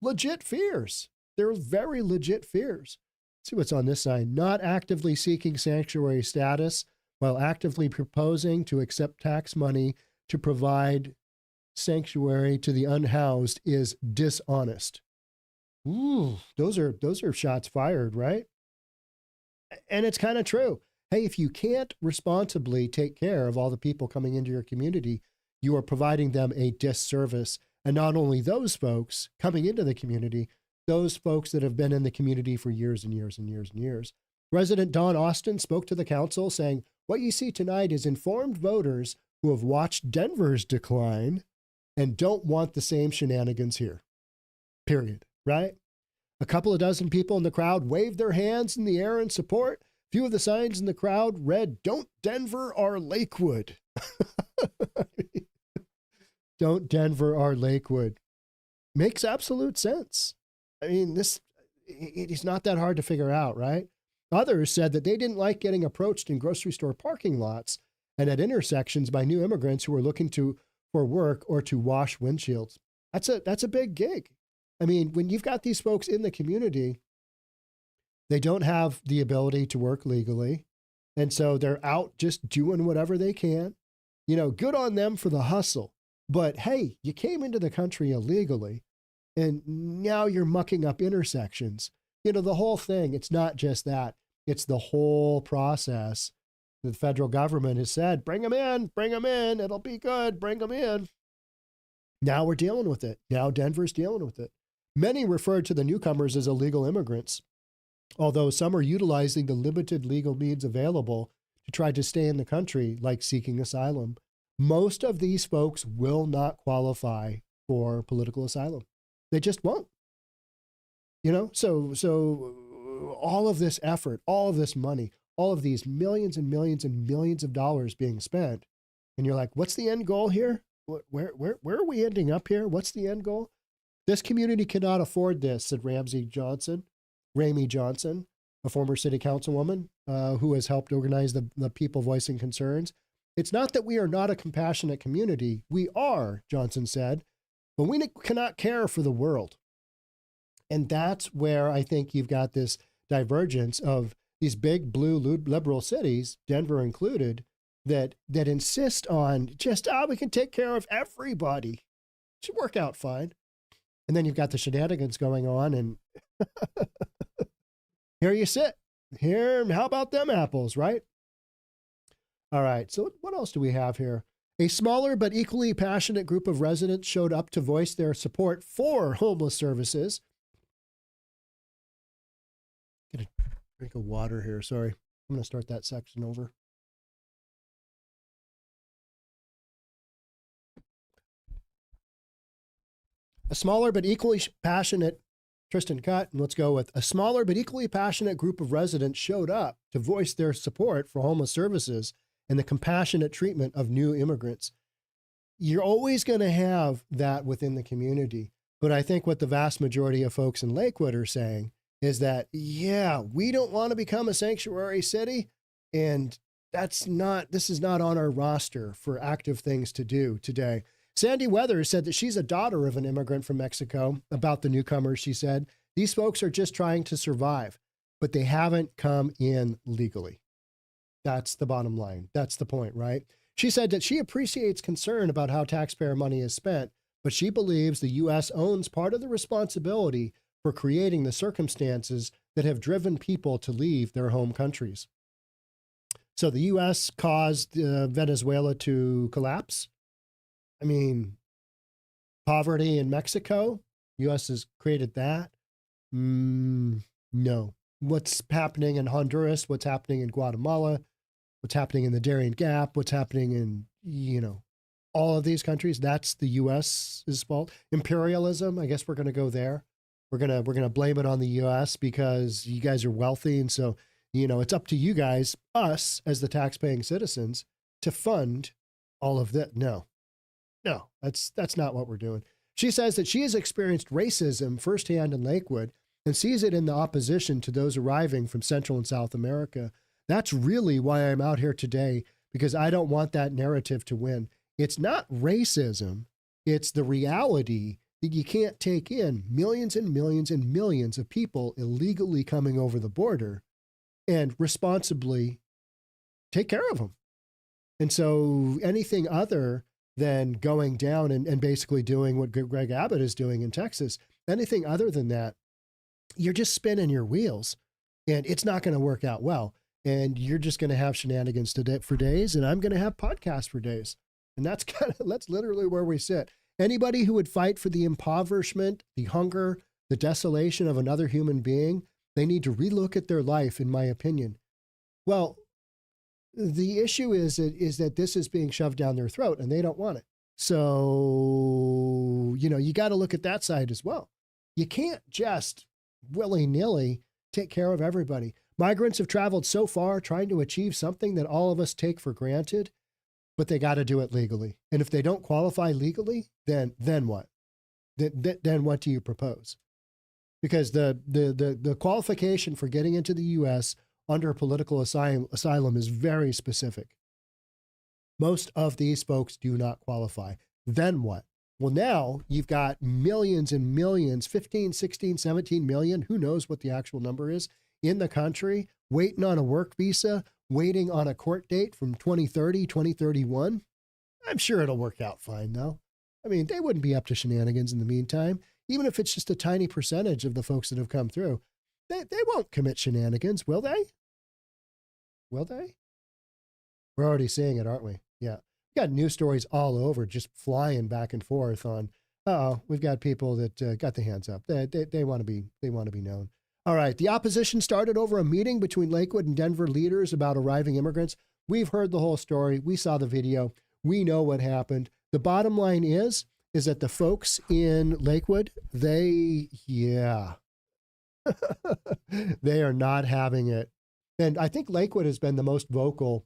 Legit fears. They're very legit fears. See what's on this side. Not actively seeking sanctuary status while actively proposing to accept tax money to provide sanctuary to the unhoused is dishonest. Ooh, those are shots fired, right? And it's kind of true. Hey, if you can't responsibly take care of all the people coming into your community, you are providing them a disservice. And not only those folks coming into the community, those folks that have been in the community for years and years and years and years. Resident Don Austin spoke to the council saying, what you see tonight is informed voters who have watched Denver's decline and don't want the same shenanigans here. Period. Right? A couple of dozen people in the crowd waved their hands in the air in support. Few of the signs in the crowd read, "Don't Denver our Lakewood." Don't Denver our Lakewood. Makes absolute sense. I mean, it is not that hard to figure out, right? Others said that they didn't like getting approached in grocery store parking lots and at intersections by new immigrants who were looking for work or to wash windshields. That's a big gig. I mean, when you've got these folks in the community, they don't have the ability to work legally. And so they're out just doing whatever they can. Good on them for the hustle. But hey, you came into the country illegally and now you're mucking up intersections. The whole thing, it's not just that. It's the whole process. The federal government has said, bring them in, it'll be good, bring them in. Now we're dealing with it. Now Denver's dealing with it. Many referred to the newcomers as illegal immigrants, although some are utilizing the limited legal means available to try to stay in the country, like seeking asylum. Most of these folks will not qualify for political asylum. They just won't. So all of this effort, all of this money, all of these millions and millions and millions of dollars being spent, and you're like, what's the end goal here? Where are we ending up here? What's the end goal? This community cannot afford this, said Ramey Johnson, a former city councilwoman who has helped organize the people voicing concerns. It's not that we are not a compassionate community. We are, Johnson said, but we cannot care for the world. And that's where I think you've got this divergence of these big blue liberal cities, Denver included, that insist on just, we can take care of everybody. It should work out fine. And then you've got the shenanigans going on, and here you sit. Here, how about them apples, right? All right, so what else do we have here? A smaller but equally passionate group of residents showed up to voice their support for homeless services. Get a drink of water here, sorry. I'm going to start that section over. A smaller but equally passionate, Tristan cut, and let's go with a smaller but equally passionate group of residents showed up to voice their support for homeless services and the compassionate treatment of new immigrants. You're always going to have that within the community. But I think what the vast majority of folks in Lakewood are saying is that, yeah, we don't want to become a sanctuary city. And this is not on our roster for active things to do today. Sandy Weathers said that she's a daughter of an immigrant from Mexico. About the newcomers, she said, these folks are just trying to survive, but they haven't come in legally. That's the bottom line. That's the point, right? She said that she appreciates concern about how taxpayer money is spent, but she believes the U.S. owns part of the responsibility for creating the circumstances that have driven people to leave their home countries. So the U.S. caused Venezuela to collapse. I mean, poverty in Mexico, U.S. has created that. No. What's happening in Honduras, what's happening in Guatemala, what's happening in the Darien Gap, what's happening in, all of these countries, that's the U.S.'s fault. Imperialism, I guess we're going to go there. We're going to blame it on the U.S. because you guys are wealthy. And so, it's up to you guys, us as the taxpaying citizens, to fund all of that. No, that's not what we're doing. She says that she has experienced racism firsthand in Lakewood and sees it in the opposition to those arriving from Central and South America. That's really why I'm out here today, because I don't want that narrative to win. It's not racism. It's the reality that you can't take in millions and millions and millions of people illegally coming over the border and responsibly take care of them. And so anything other than going down and basically doing what Greg Abbott is doing in Texas, anything other than that, you're just spinning your wheels and it's not going to work out well. And you're just going to have shenanigans today for days, and I'm going to have podcasts for days. And that's literally where we sit. Anybody who would fight for the impoverishment, the hunger, the desolation of another human being, they need to relook at their life, in my opinion. Well, the issue is that this is being shoved down their throat and they don't want it. So, you got to look at that side as well. You can't just willy-nilly take care of everybody. Migrants have traveled so far trying to achieve something that all of us take for granted, but they got to do it legally. And if they don't qualify legally, then what? Then what do you propose? Because the qualification for getting into the U.S. under political asylum is very specific. Most of these folks do not qualify. Then what? Well, now you've got millions and millions, 15, 16, 17 million, who knows what the actual number is, in the country, waiting on a work visa, waiting on a court date from 2030, 2031. I'm sure it'll work out fine, though. I mean, they wouldn't be up to shenanigans in the meantime, even if it's just a tiny percentage of the folks that have come through. They won't commit shenanigans, will they? Will they? We're already seeing it, aren't we? Yeah. We've got news stories all over just flying back and forth on, we've got people that got the hands up. They want to be known. All right. The opposition started over a meeting between Lakewood and Denver leaders about arriving immigrants. We've heard the whole story. We saw the video. We know what happened. The bottom line is that the folks in Lakewood, they are not having it. And I think Lakewood has been the most vocal,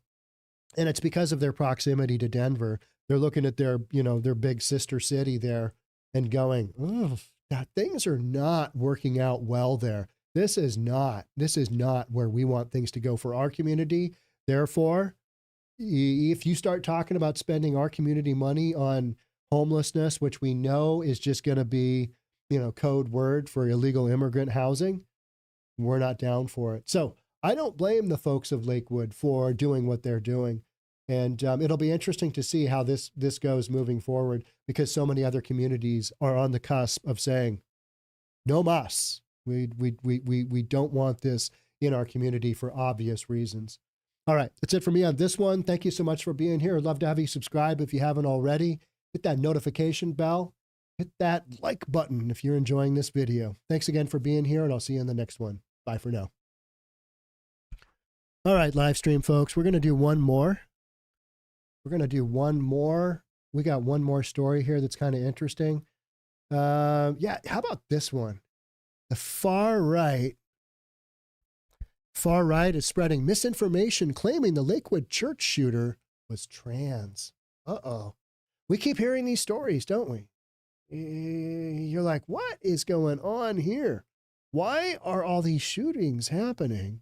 and it's because of their proximity to Denver. They're looking at their big sister city there and going, things are not working out well there. This is not where we want things to go for our community. Therefore, if you start talking about spending our community money on homelessness, which we know is just going to be, code word for illegal immigrant housing, we're not down for it. So I don't blame the folks of Lakewood for doing what they're doing. And it'll be interesting to see how this goes moving forward, because so many other communities are on the cusp of saying, no mas. We don't want this in our community for obvious reasons. All right, that's it for me on this one. Thank you so much for being here. I'd love to have you subscribe if you haven't already. Hit that notification bell. Hit that like button if you're enjoying this video. Thanks again for being here, and I'll see you in the next one. Bye for now. All right, live stream folks, we're going to do one more. We got one more story here that's kind of interesting. Yeah, how about this one? The far right is spreading misinformation claiming the Lakewood church shooter was trans. Uh-oh. We keep hearing these stories, don't we? You're like, what is going on here? Why are all these shootings happening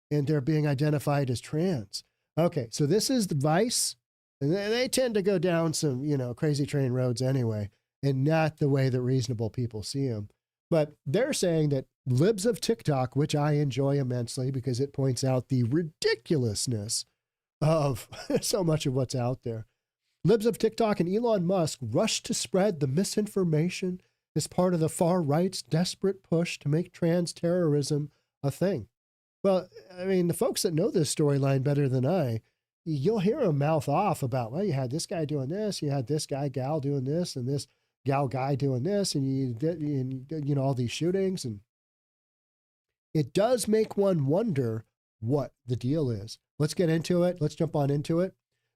and they're being identified as trans? Okay, so this is the Vice. And they tend to go down some, crazy train roads anyway, and not the way that reasonable people see them. But they're saying that libs of TikTok, which I enjoy immensely because it points out the ridiculousness of so much of what's out there. Libs of TikTok and Elon Musk rushed to spread the misinformation as part of the far right's desperate push to make trans terrorism a thing. Well, I mean, the folks that know this storyline better than I, you'll hear them mouth off about, well, you had this guy doing this, you had this guy, gal doing this, and this gal guy doing this, and you did, all these shootings. And it does make one wonder what the deal is. Let's get into it. Let's jump on into it.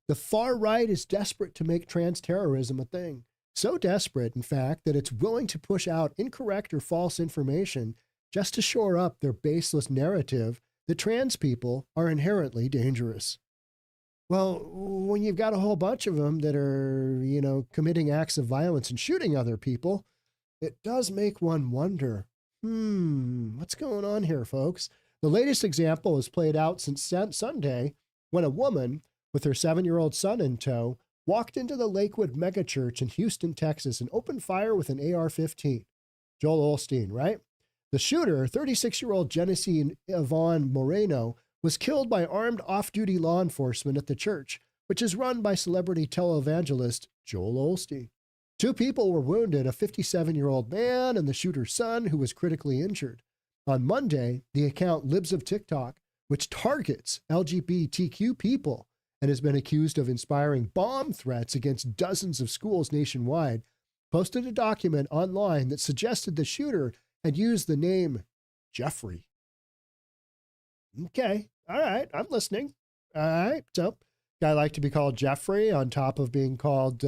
The far right is desperate to make trans terrorism a thing. So desperate, in fact, that it's willing to push out incorrect or false information just to shore up their baseless narrative that trans people are inherently dangerous. Well, when you've got a whole bunch of them that are, committing acts of violence and shooting other people, it does make one wonder, what's going on here, folks? The latest example has played out since Sunday when a woman with her 7-year-old son in tow walked into the Lakewood megachurch in Houston, Texas, and opened fire with an AR-15. Joel Osteen, right? The shooter, 36-year-old Genesee Yvonne Moreno, was killed by armed off-duty law enforcement at the church, which is run by celebrity televangelist Joel Osteen. 2 people were wounded, a 57-year-old man and the shooter's son, who was critically injured. On Monday, the account Libs of TikTok, which targets LGBTQ people and has been accused of inspiring bomb threats against dozens of schools nationwide, posted a document online that suggested the shooter had used the name Jeffrey. Okay. All right. I'm listening. All right. So, guy like to be called Jeffrey on top of being called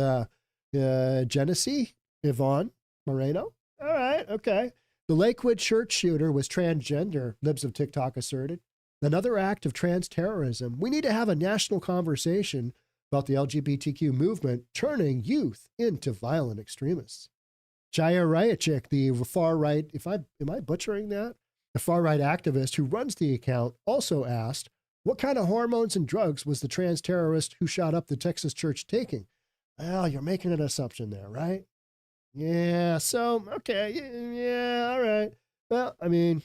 Genesee Yvonne Moreno. All right. Okay. The Lakewood church shooter was transgender, Libs of TikTok asserted. Another act of trans terrorism. We need to have a national conversation about the LGBTQ movement turning youth into violent extremists. Chaya Rayachik, the far right, am I butchering that? The far-right activist who runs the account also asked, what kind of hormones and drugs was the trans terrorist who shot up the Texas church taking? Well, you're making an assumption there, right? Yeah, so, okay, yeah, all right. Well, I mean,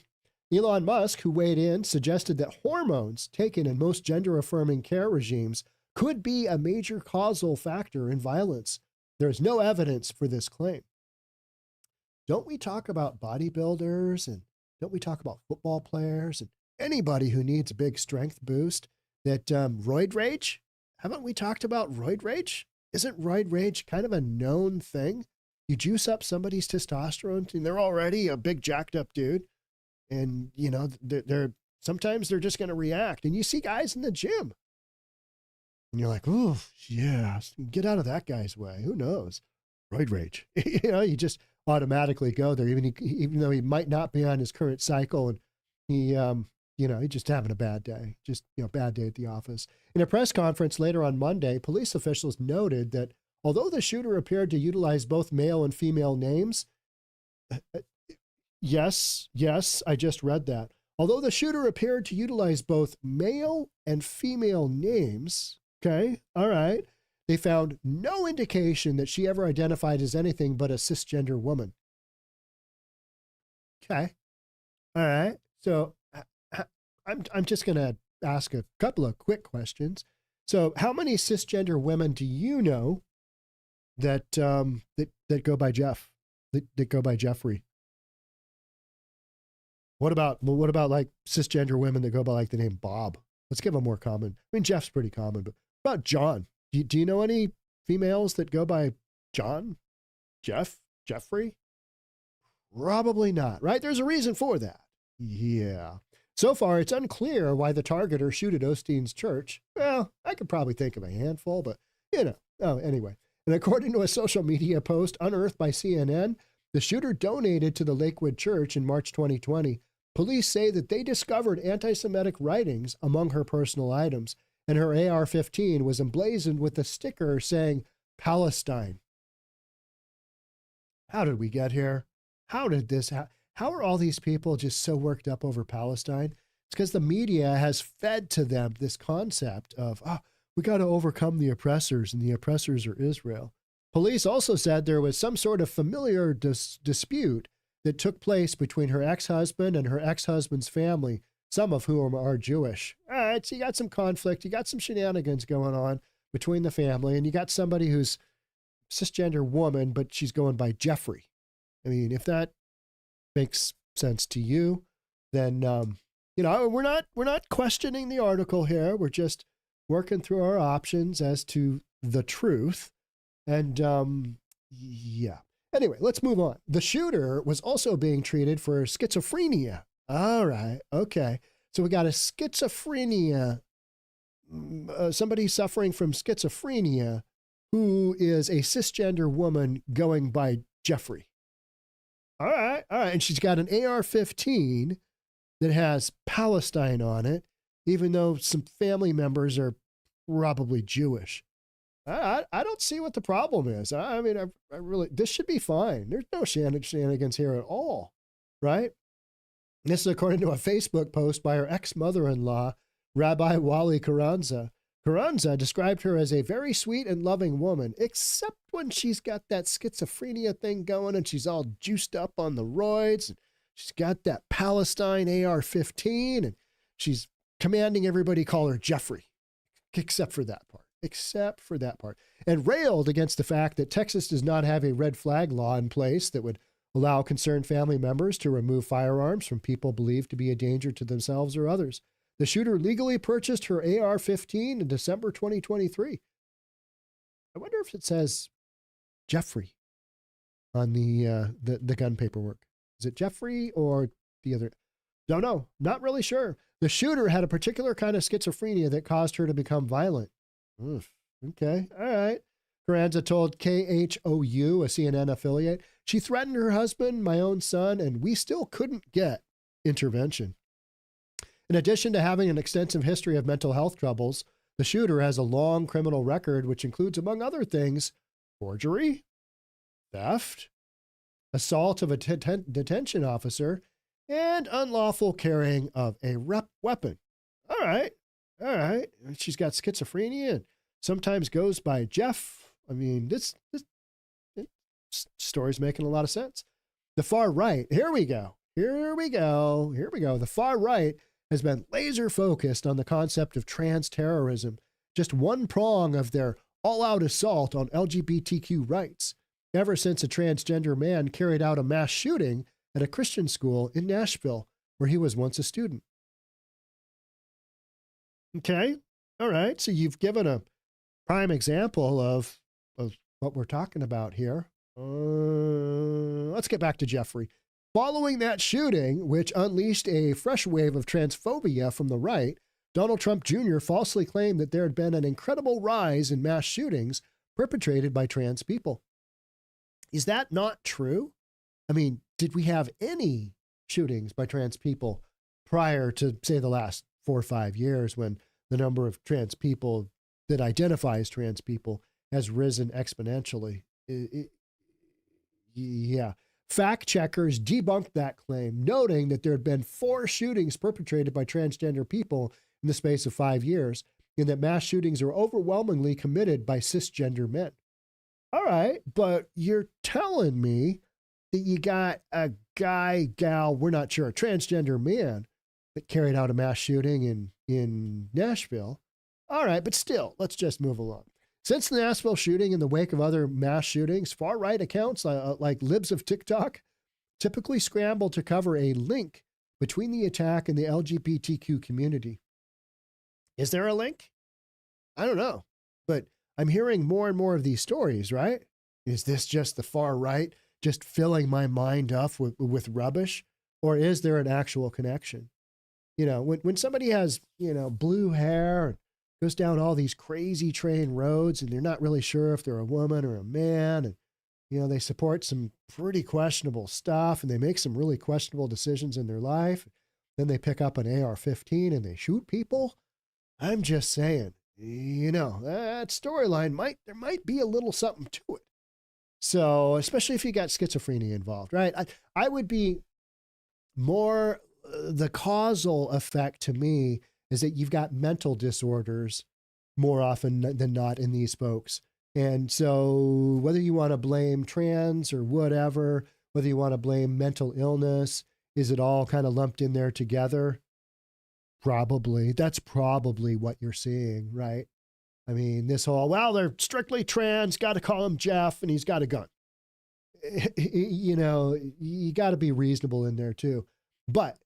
Elon Musk, who weighed in, suggested that hormones taken in most gender-affirming care regimes could be a major causal factor in violence. There is no evidence for this claim. Don't we talk about bodybuilders and don't we talk about football players and anybody who needs a big strength boost that roid rage? Haven't we talked about roid rage? Isn't roid rage kind of a known thing? You juice up somebody's testosterone and they're already a big jacked up dude. And, they're sometimes they're just going to react. And you see guys in the gym and you're like, oh, yeah, get out of that guy's way. Who knows? Roid rage. You just automatically go there, even though he might not be on his current cycle, and he's just having a bad day, bad day at the office. In a press conference later on Monday, police officials noted that although the shooter appeared to utilize both male and female names, yes, I just read that. Although the shooter appeared to utilize both male and female names, Okay. All right. They found no indication that she ever identified as anything but a cisgender woman. Okay. All right. So I'm just going to ask a couple of quick questions. So how many cisgender women do you know that that go by Jeff, that go by Jeffrey? What about like cisgender women that go by like the name Bob? Let's give a more common. I mean, Jeff's pretty common, but what about John? Do you know any females that go by John, Jeff, Jeffrey? Probably not, right? There's a reason for that. Yeah. So far, it's unclear why the targeter shoot at Osteen's church. Well, I could probably think of a handful, but Oh, anyway. And according to a social media post unearthed by CNN, the shooter donated to the Lakewood Church in March 2020. Police say that they discovered anti-Semitic writings among her personal items, and her AR-15 was emblazoned with a sticker saying Palestine. How did we get here? How did this happen? How are all these people just so worked up over Palestine? It's because the media has fed to them this concept of, we got to overcome the oppressors, and the oppressors are Israel. Police also said there was some sort of familiar dispute that took place between her ex-husband and her ex-husband's family, some of whom are Jewish. All right, so you got some conflict, you got some shenanigans going on between the family, and you got somebody who's cisgender woman, but she's going by Jeffrey. I mean, if that makes sense to you, then we're not questioning the article here. We're just working through our options as to the truth. And yeah. Anyway, let's move on. The shooter was also being treated for schizophrenia. All right. Okay. So we got a schizophrenia, somebody suffering from schizophrenia who is a cisgender woman going by Jeffrey. All right. And she's got an AR-15 that has Palestine on it, even though some family members are probably Jewish. I don't see what the problem is. I mean, I really, this should be fine. There's no shenanigans here at all, right? This is according to a Facebook post by her ex-mother-in-law, Rabbi Wally Carranza. Carranza described her as a very sweet and loving woman, except when she's got that schizophrenia thing going and she's all juiced up on the roids. And she's got that Palestine AR-15 and she's commanding everybody call her Jeffrey, except for that part. And railed against the fact that Texas does not have a red flag law in place that would allow concerned family members to remove firearms from people believed to be a danger to themselves or others. The shooter legally purchased her AR-15 in December 2023. I wonder if it says Jeffrey on the gun paperwork. Is it Jeffrey or the other? Don't know. Not really sure. The shooter had a particular kind of schizophrenia that caused her to become violent. Okay. All right. Carranza told KHOU, a CNN affiliate, she threatened her husband, my own son, and we still couldn't get intervention. In addition to having an extensive history of mental health troubles, the shooter has a long criminal record, which includes, among other things, forgery, theft, assault of a detention officer, and unlawful carrying of a weapon. All right. She's got schizophrenia and sometimes goes by Jeff. I mean, this story's making a lot of sense. The far right, here we go. The far right has been laser focused on the concept of trans terrorism, just one prong of their all-out assault on LGBTQ rights, ever since a transgender man carried out a mass shooting at a Christian school in Nashville, where he was once a student. Okay, all right, so you've given a prime example of what we're talking about here. Let's get back to Jeffrey. Following that shooting, which unleashed a fresh wave of transphobia from the right, Donald Trump Jr. falsely claimed that there had been an incredible rise in mass shootings perpetrated by trans people. Is that not true? I mean, did we have any shootings by trans people prior to, say, the last 4 or 5 years when the number of trans people that identify as trans people has risen exponentially? Yeah. Fact checkers debunked that claim, noting that there had been 4 shootings perpetrated by transgender people in the space of 5 years. and that mass shootings are overwhelmingly committed by cisgender men. All right, but you're telling me that you got a guy, gal, we're not sure, a transgender man that carried out a mass shooting in Nashville. All right, but still, let's just move along. Since the Nashville shooting, in the wake of other mass shootings, far-right accounts like Libs of TikTok typically scramble to cover a link between the attack and the LGBTQ community. Is there a link? I don't know, but I'm hearing more and more of these stories, right? Is this just the far right just filling my mind up with rubbish? Or is there an actual connection? You know, when somebody has, blue hair and goes down all these crazy train roads and they're not really sure if they're a woman or a man, and, they support some pretty questionable stuff and they make some really questionable decisions in their life. Then they pick up an AR-15 and they shoot people. I'm just saying, that storyline there might be a little something to it. So, especially if you got schizophrenia involved, right? I would be more, the causal effect to me is that you've got mental disorders more often than not in these folks. And so whether you want to blame trans or whatever, whether you want to blame mental illness, is it all kind of lumped in there together? Probably. That's probably what you're seeing, right? I mean, this whole, well, they're strictly trans, got to call him Jeff, and he's got a gun. You got to be reasonable in there too. But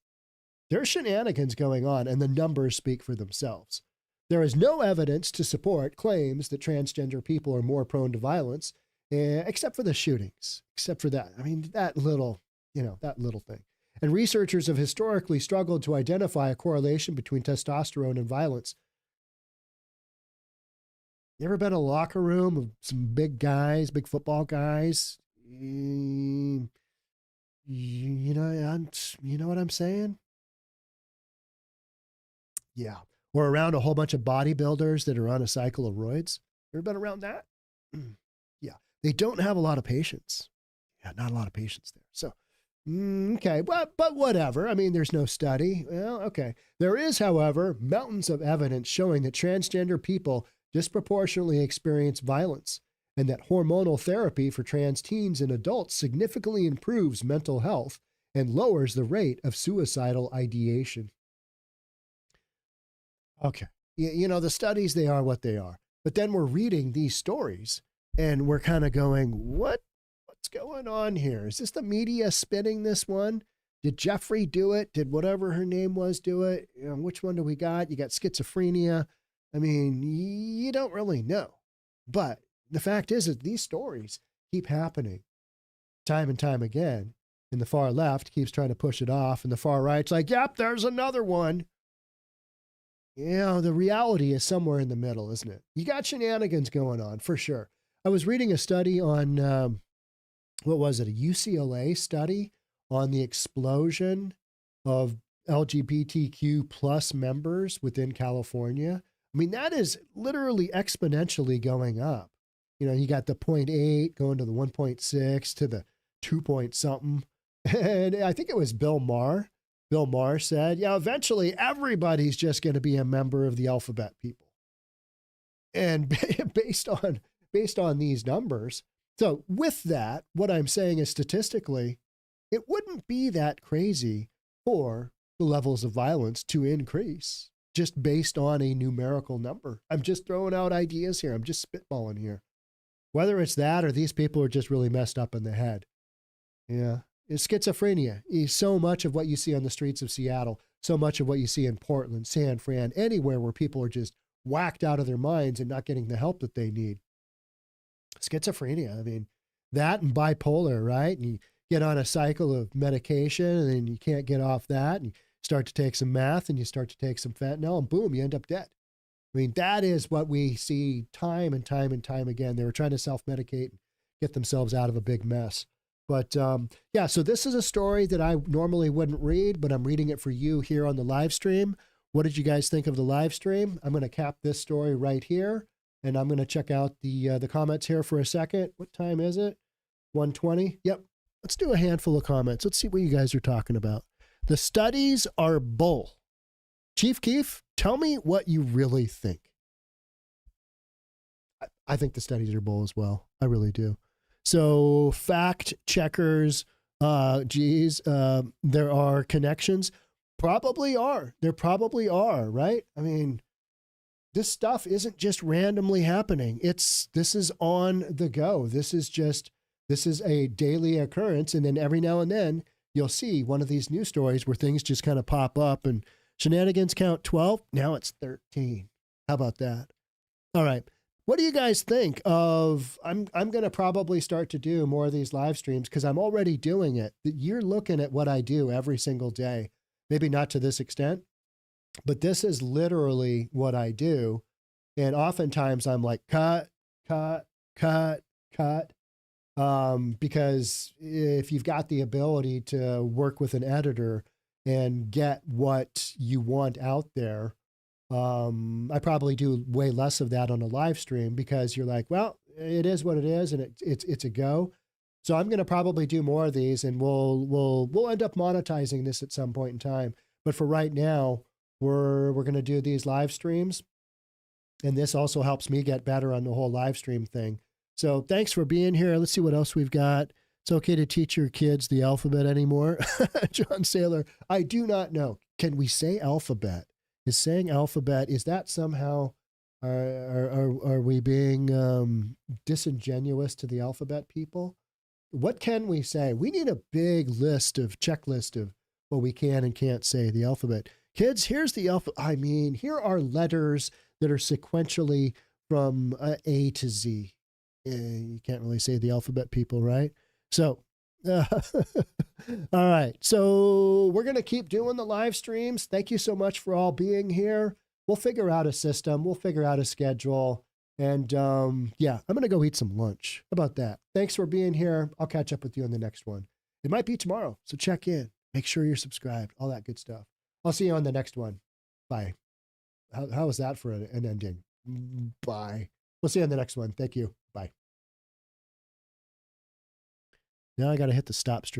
there's shenanigans going on, and the numbers speak for themselves. There is no evidence to support claims that transgender people are more prone to violence, except for the shootings, except for that. I mean, that little thing. And researchers have historically struggled to identify a correlation between testosterone and violence. You ever been in a locker room of some big guys, big football guys? You know what I'm saying? Yeah. Or around a whole bunch of bodybuilders that are on a cycle of roids. Ever been around that? Yeah. They don't have a lot of patience. Yeah, not a lot of patience there. So, okay, but whatever. I mean, there's no study. Well, okay. There is, however, mountains of evidence showing that transgender people disproportionately experience violence, and that hormonal therapy for trans teens and adults significantly improves mental health and lowers the rate of suicidal ideation. Okay. The studies, they are what they are. But then we're reading these stories and we're kind of going, what's going on here? Is this the media spinning this one? Did Jeffrey do it? Did whatever her name was do it? Which one do we got? You got schizophrenia. I mean, you don't really know. But the fact is that these stories keep happening time and time again. And the far left keeps trying to push it off. And the far right's like, yep, there's another one. The reality is somewhere in the middle, isn't it? You got shenanigans going on, for sure. I was reading a study on, a UCLA study on the explosion of LGBTQ plus members within California. I mean, that is literally exponentially going up. You got the 0.8 going to the 1.6 to the 2 point something. And I think it was Bill Maher. Bill Maher said, eventually everybody's just going to be a member of the alphabet people. And based on these numbers. So with that, what I'm saying is statistically, it wouldn't be that crazy for the levels of violence to increase just based on a numerical number. I'm just throwing out ideas here. I'm just spitballing here. Whether it's that or these people are just really messed up in the head. Yeah. It's schizophrenia. So much of what you see on the streets of Seattle, so much of what you see in Portland, San Fran, anywhere where people are just whacked out of their minds and not getting the help that they need. Schizophrenia. I mean, that and bipolar, right? And you get on a cycle of medication and then you can't get off that. And you start to take some meth and you start to take some fentanyl and boom, you end up dead. I mean, that is what we see time and time and time again. They were trying to self-medicate and get themselves out of a big mess. But yeah, so this is a story that I normally wouldn't read, but I'm reading it for you here on the live stream. What did you guys think of the live stream? I'm going to cap this story right here, and I'm going to check out the comments here for a second. What time is it? 1:20? Yep. Let's do a handful of comments. Let's see what you guys are talking about. The studies are bull. Chief Keef, tell me what you really think. I think the studies are bull as well. I really do. So fact checkers, there are connections. Probably are. There probably are, right? I mean, this stuff isn't just randomly happening. This is on the go. This is a daily occurrence. And then every now and then you'll see one of these news stories where things just kind of pop up and shenanigans count 12. Now it's 13. How about that? All right. What do you guys think of, I'm going to probably start to do more of these live streams because I'm already doing it. You're looking at what I do every single day. Maybe not to this extent, but this is literally what I do. And oftentimes I'm like, cut. Because if you've got the ability to work with an editor and get what you want out there, I probably do way less of that on a live stream because you're like, well, it is what it is, and it's a go. So I'm going to probably do more of these, and we'll end up monetizing this at some point in time. But for right now, we're going to do these live streams, and this also helps me get better on the whole live stream thing. So thanks for being here. Let's see what else we've got. It's okay to teach your kids the alphabet anymore. John Saylor, I do not know. Can we say alphabet? Is saying alphabet, is that somehow, are we being disingenuous to the alphabet people? What can we say? We need a big checklist of what we can and can't say, the alphabet. Kids, here's the alphabet. I mean, here are letters that are sequentially from A to Z. You can't really say the alphabet, people, right? So, all right. So we're going to keep doing the live streams. Thank you so much for all being here. We'll figure out a system. We'll figure out a schedule. And yeah, I'm going to go eat some lunch. How about that? Thanks for being here. I'll catch up with you on the next one. It might be tomorrow. So check in. Make sure you're subscribed. All that good stuff. I'll see you on the next one. Bye. How was that for an ending? Bye. We'll see you on the next one. Thank you. Bye. Now I got to hit the stop stream.